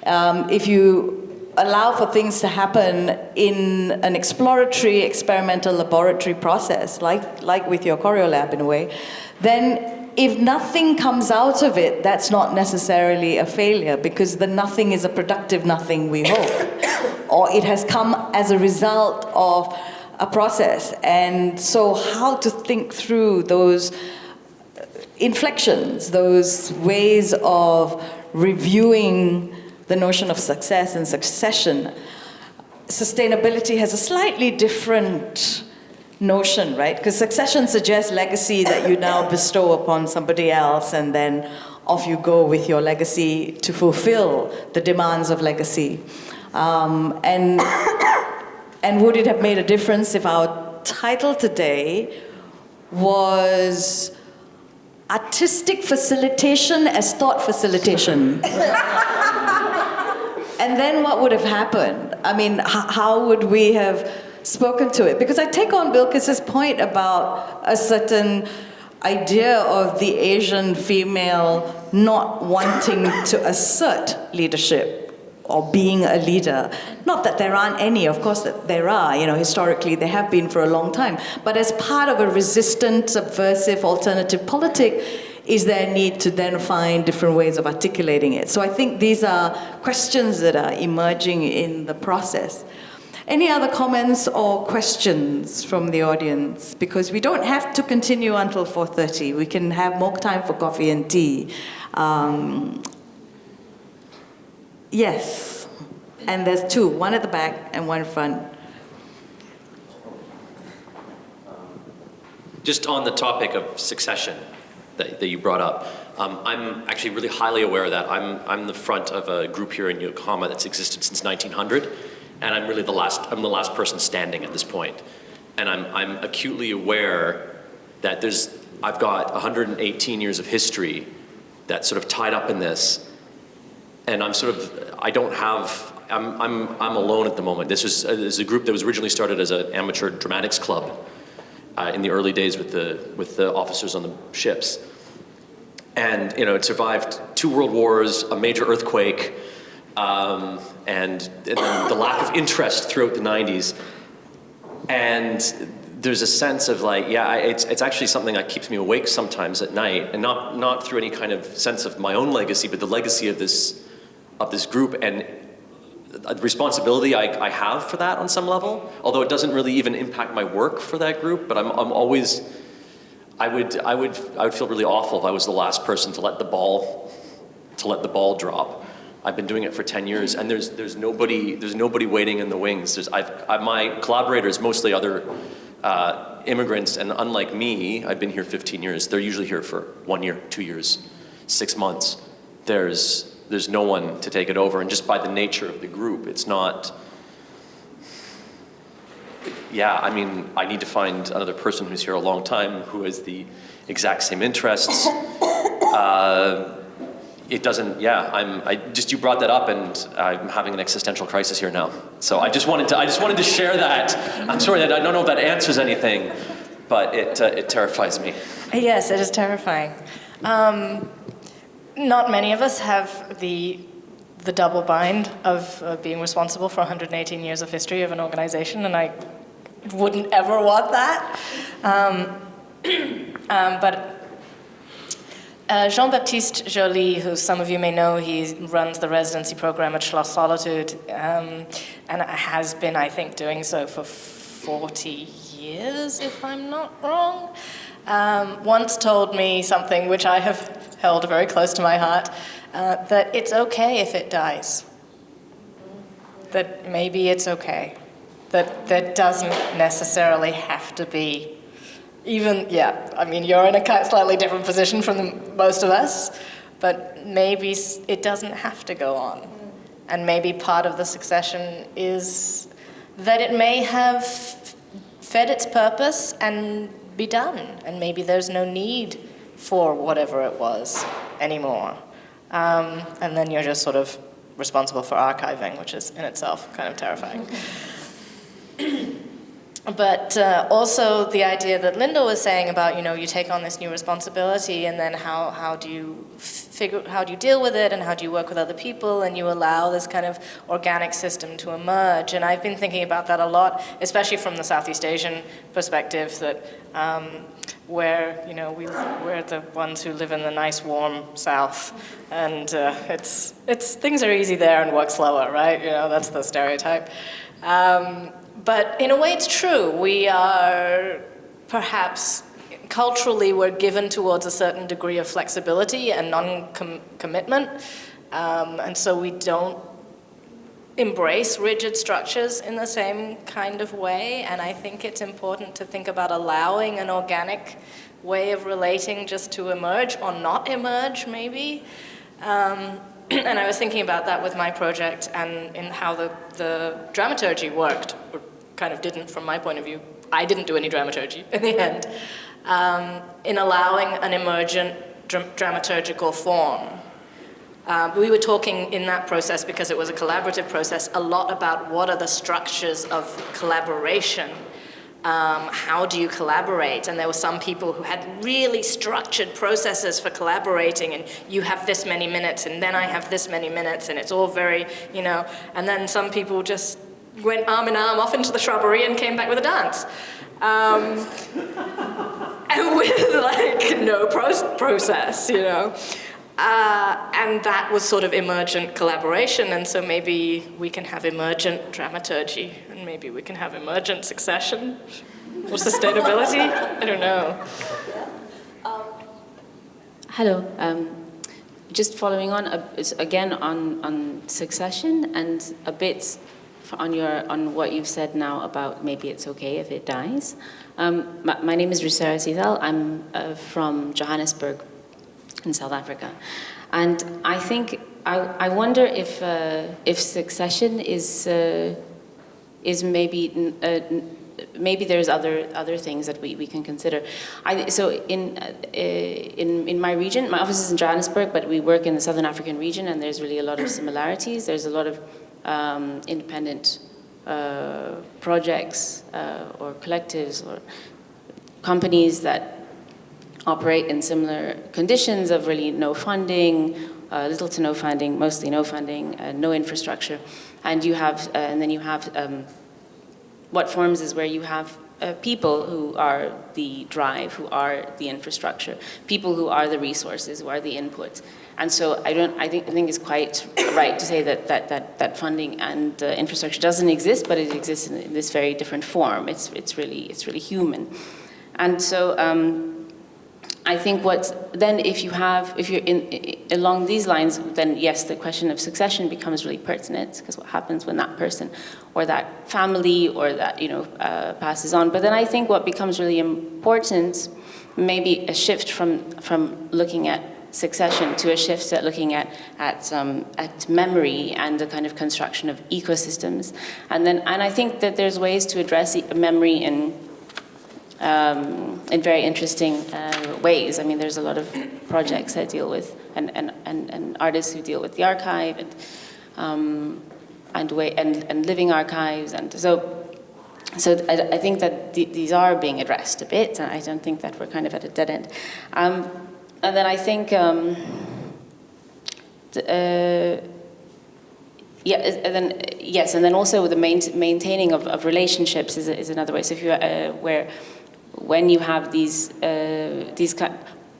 if you allow for things to happen in an exploratory, experimental laboratory process, like with your choreo lab in a way, then if nothing comes out of it, that's not necessarily a failure, because the nothing is a productive nothing, we hope. Or it has come as a result of a process. And so how to think through those inflections, those ways of reviewing the notion of success and succession. Sustainability has a slightly different notion, right? Because succession suggests legacy that you now bestow upon somebody else, and then off you go with your legacy to fulfill the demands of legacy. And would it have made a difference if our title today was Artistic Facilitation as Thought Facilitation? And then what would have happened? I mean, how would we have spoken to it? Because I take on BILQIS's point about a certain idea of the Asian female not wanting to assert leadership or being a leader. Not that there aren't any, of course that there are, you know, historically they have been for a long time. But as part of a resistant, subversive, alternative politic, is there a need to then find different ways of articulating it? So I think these are questions that are emerging in the process. Any other comments or questions from the audience? Because we don't have to continue until 4:30. We can have more time for coffee and tea. Yes, and there's two, one at the back and one in front. Just on the topic of succession that you brought up, I'm actually really highly aware of that. I'm the front of a group here in Yokohama that's existed since 1900, and I'm really the last person standing at this point. And I'm acutely aware that I've got 118 years of history that's sort of tied up in this, and I'm alone at the moment. This is a group that was originally started as an amateur dramatics club in the early days with the officers on the ships. And you know, it survived 2 world wars, a major earthquake, and then the lack of interest throughout the 90s. And there's a sense of like, yeah, it's actually something that keeps me awake sometimes at night, and not through any kind of sense of my own legacy, but the legacy of this group and the responsibility I have for that on some level. Although it doesn't really even impact my work for that group, but I'm always, I would feel really awful if I was the last person to let the ball drop. I've been doing it for 10 years, and there's nobody waiting in the wings. My collaborators, mostly other immigrants, and unlike me, I've been here 15 years. They're usually here for 1 year, 2 years, 6 months. There's there's no one to take it over, and just by the nature of the group, it's not. Yeah, I mean, I need to find another person who's here a long time who has the exact same interests. It doesn't, yeah, you brought that up, and I'm having an existential crisis here now. So I just wanted to share that. I'm sorry that I don't know if that answers anything, but it terrifies me. Yes, it is terrifying. Not many of us have the double bind of being responsible for 118 years of history of an organization, and I wouldn't ever want that. But Jean-Baptiste Joly, who some of you may know, he runs the residency program at Schloss Solitude, and has been, I think, doing so for 40 years, if I'm not wrong, once told me something which I have held very close to my heart, that it's okay if it dies. That maybe it's okay. That doesn't necessarily have to be even, I mean, you're in a slightly different position from most of us, but maybe it doesn't have to go on. And maybe part of the succession is that it may have fed its purpose and be done, and maybe there's no need for whatever it was anymore. And then you're just sort of responsible for archiving, which is in itself kind of terrifying. But also the idea that Linda was saying about, you take on this new responsibility, and then how do you deal with it, and how do you work with other people, and you allow this kind of organic system to emerge. And I've been thinking about that a lot, especially from the Southeast Asian perspective, that where we're the ones who live in the nice warm South, and it's things are easy there and work slower, right? That's the stereotype. But in a way, it's true. We are perhaps culturally we're given towards a certain degree of flexibility and non-commitment, and so we don't embrace rigid structures in the same kind of way. And I think it's important to think about allowing an organic way of relating just to emerge or not emerge, maybe. And I was thinking about that with my project and in how the dramaturgy worked, or kind of didn't from my point of view. I didn't do any dramaturgy in the end, in allowing an emergent dramaturgical form. We were talking in that process, because it was a collaborative process, a lot about what are the structures of collaboration. How do you collaborate? And there were some people who had really structured processes for collaborating, and you have this many minutes, and then I have this many minutes, and it's all very, and then some people just went arm in arm off into the shrubbery and came back with a dance. And with no process, and that was sort of emergent collaboration, and so maybe we can have emergent dramaturgy, and maybe we can have emergent succession or sustainability. I don't know. Hello. Just following on again on succession, and a bit on what you've said now about maybe it's okay if it dies. My name is Rusera Sidal. I'm from Johannesburg in South Africa, and I think I wonder if succession is maybe maybe there's other things that we can consider. So in my region, my office is in Johannesburg, but we work in the Southern African region, and there's really a lot of similarities. There's a lot of independent projects or collectives or companies that operate in similar conditions of really no funding, little to no funding, mostly no funding, no infrastructure, and then you have what forms is where you have people who are the drive, who are the infrastructure, people who are the resources, who are the input. And so I think it's quite right to say that funding and infrastructure doesn't exist, but it exists in this very different form. It's really human. And so I think if you're along these lines, then yes, the question of succession becomes really pertinent, because what happens when that person or that family or that passes on. But then I think what becomes really important, maybe a shift from looking at succession, to a shift at looking at memory and the kind of construction of ecosystems. And I think that there's ways to address memory in very interesting ways. I mean, there's a lot of projects that deal with, and artists who deal with the archive, and living archives, and so I think that these are being addressed a bit, and I don't think that we're kind of at a dead end. And then I think, and then also the maintaining of relationships is another way. So if you when you have these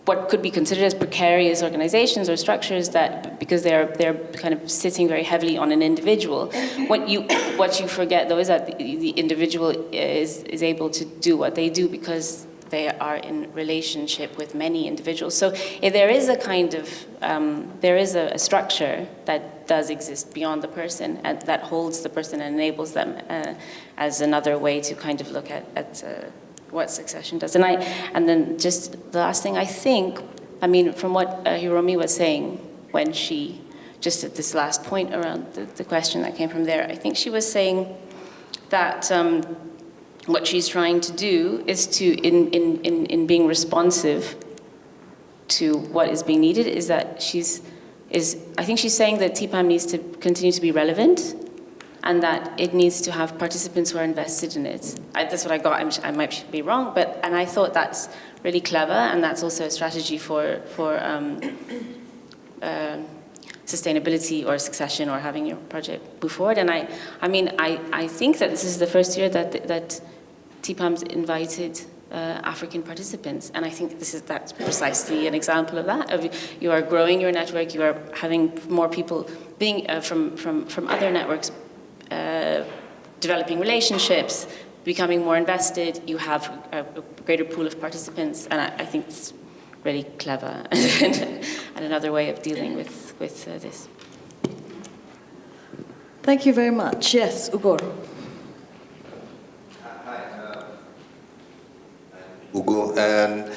what could be considered as precarious organizations or structures, that because they're kind of sitting very heavily on an individual, what you forget though is that the individual is able to do what they do because they are in relationship with many individuals. So if there is a kind of there is a structure that does exist beyond the person, and that holds the person and enables them as another way to kind of look at what succession does. And then just the last thing, I think, I mean, from what Hiromi was saying when she, just at this last point around the question that came from there, I think she was saying that what she's trying to do is to, in being responsive to what is being needed, is that I think she's saying that TPAM needs to continue to be relevant, and that it needs to have participants who are invested in it. That's what I got. I might be wrong, and I thought that's really clever, and that's also a strategy for sustainability or succession or having your project move forward. And I think that this is the first year that TPAM's invited African participants, and I think that's precisely an example of that. You are growing your network. You are having more people being from other networks. Developing relationships, becoming more invested, you have a greater pool of participants, and I think it's really clever and another way of dealing with this. Thank you very much. Yes, Ugor. Hi, I'm Ugo, and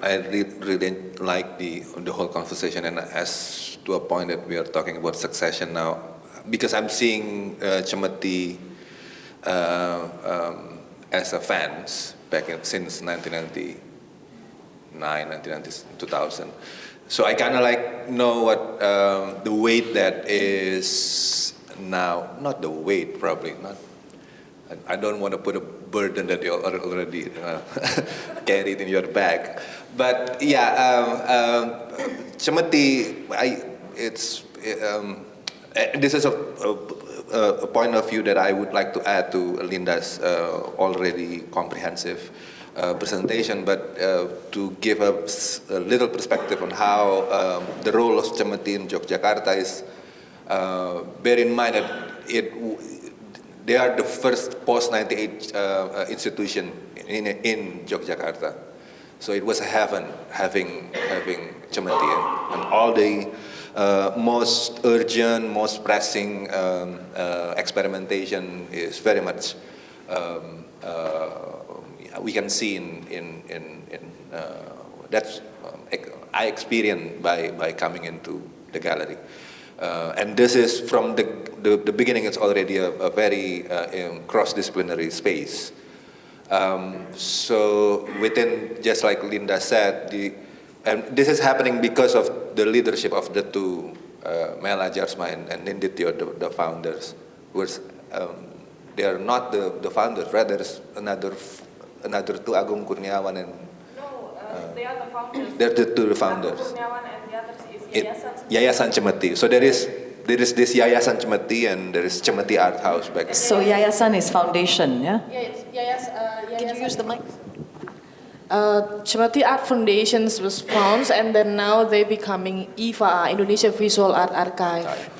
I really like the whole conversation, and as to a point that we are talking about succession now, because I'm seeing Chemati as a fans since 1999, 2000. So I kind of like know what the weight that is now, not the weight probably, not. I don't want to put a burden that you already carried in your bag. But yeah, Chemati, this is a point of view that I would like to add to Linda's already comprehensive presentation, but to give a little perspective on how the role of Chemati in Yogyakarta is, bear in mind that they are the first post-98 institution in Yogyakarta. So it was a heaven having Chemati, and all the most urgent, most pressing experimentation is very much we can see in that's I experienced by coming into the gallery. And this is from the beginning. It's already a very cross-disciplinary space. So within, just like Linda said, and this is happening because of the leadership of the two, Mela Jarsma and Nindityo, the founders. They are not the founders, rather there's another two, Agung Kurniawan and... No, they are the founders. They're the two founders. Agung Kurniawan and the others is Yayasan Chemati. So there is this Yayasan Chemati and there is Chemati Art House back. So Yayasan is foundation, yeah? Yeah, it's Yayasan. Can you use the mic? Chemati Art Foundations was founded, and then now they becoming IVA, Indonesia Visual Art Archive.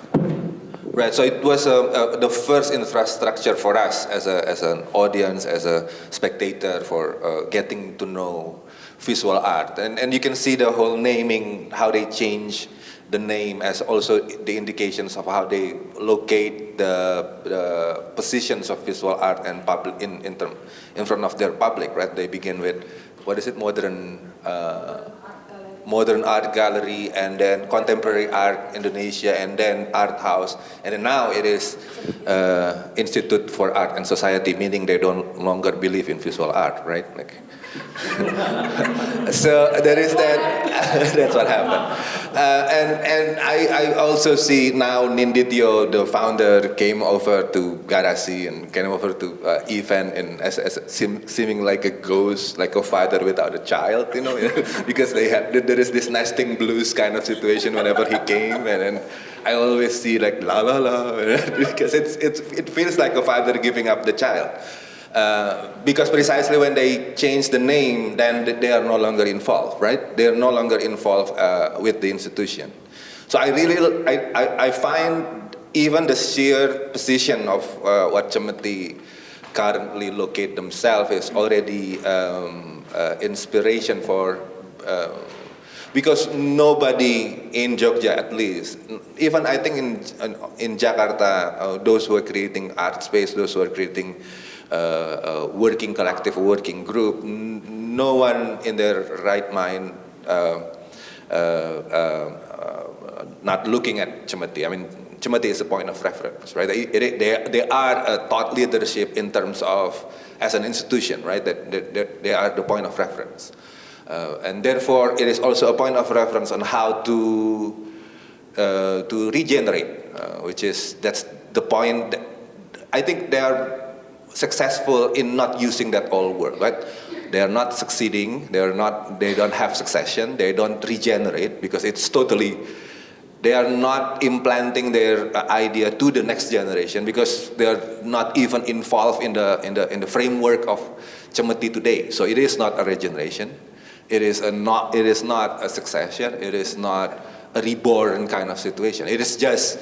Right, so it was the first infrastructure for us as an audience, as a spectator, for getting to know visual art. And you can see the whole naming, how they change the name, as also the indications of how they locate the positions of visual art and public in front of their public, right? They begin with what is it, modern art gallery, and then contemporary art Indonesia, and then art house, and then now it is Institute for Art and Society, meaning they don't longer believe in visual art, right? Like, so there is that. That's what happened. And I also see now Nindityo, the founder, came over to Garasi and came over to event and as seeming like a ghost, like a father without a child, you know, because there is this nesting blues kind of situation whenever he came, and then I always see like la la la, because it feels like a father giving up the child. Because precisely when they change the name, then they are no longer involved, right? They are no longer involved with the institution. So I find even the sheer position of what Cemeti currently locate themselves is already inspiration for, because nobody in Jogja at least, even I think in Jakarta, those who are creating art space, those who are creating working collective, working group, no one in their right mind not looking at Cemeti. I mean, Cemeti is a point of reference, right? They are a thought leadership in terms of, as an institution, right? That they are the point of reference. And therefore, it is also a point of reference on how to regenerate, that's the point. That I think they are successful in not using that old word, right? They are not succeeding. They don't have succession. They don't regenerate because it's totally. They are not implanting their idea to the next generation because they are not even involved in the framework of Cemeti today. So it is not a regeneration. It is not a succession. It is not a reborn kind of situation. It is just.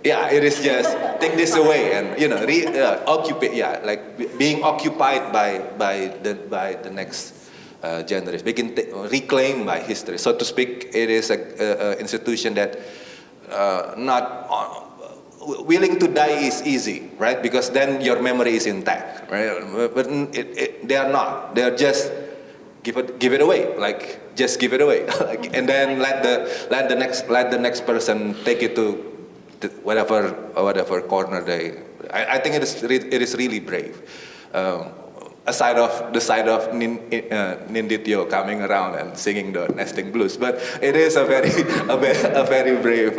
Yeah, it is just take this away and occupy. Yeah, like being occupied by the next generation, reclaimed by history, so to speak. It is a institution that not willing to die is easy, right? Because then your memory is intact, right? But they are not. They are just give it away, like just give it away, like, and then let the next person take it to whatever corner they. I think it is really brave. Aside of Nindityo coming around and singing the nesting blues, but it is a very brave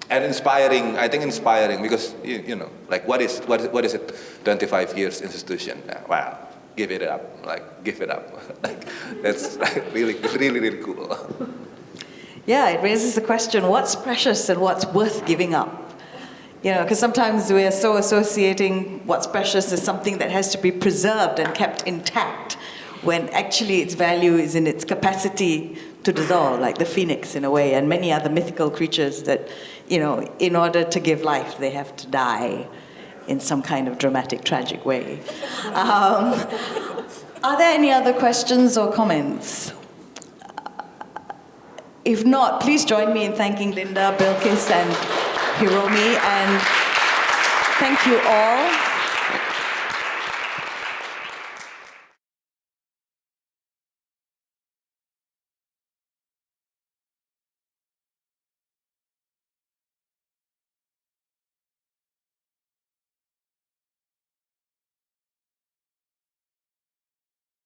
and inspiring. I think inspiring because like what is it? 25 years institution. Wow, give it up. Like that's really cool. Yeah, it raises the question, what's precious and what's worth giving up? Because sometimes we're so associating what's precious as something that has to be preserved and kept intact, when actually its value is in its capacity to dissolve, like the phoenix in a way, and many other mythical creatures that, in order to give life, they have to die in some kind of dramatic, tragic way. Are there any other questions or comments? If not, please join me in thanking Linda, BILQIS, and HIROMI, and thank you all.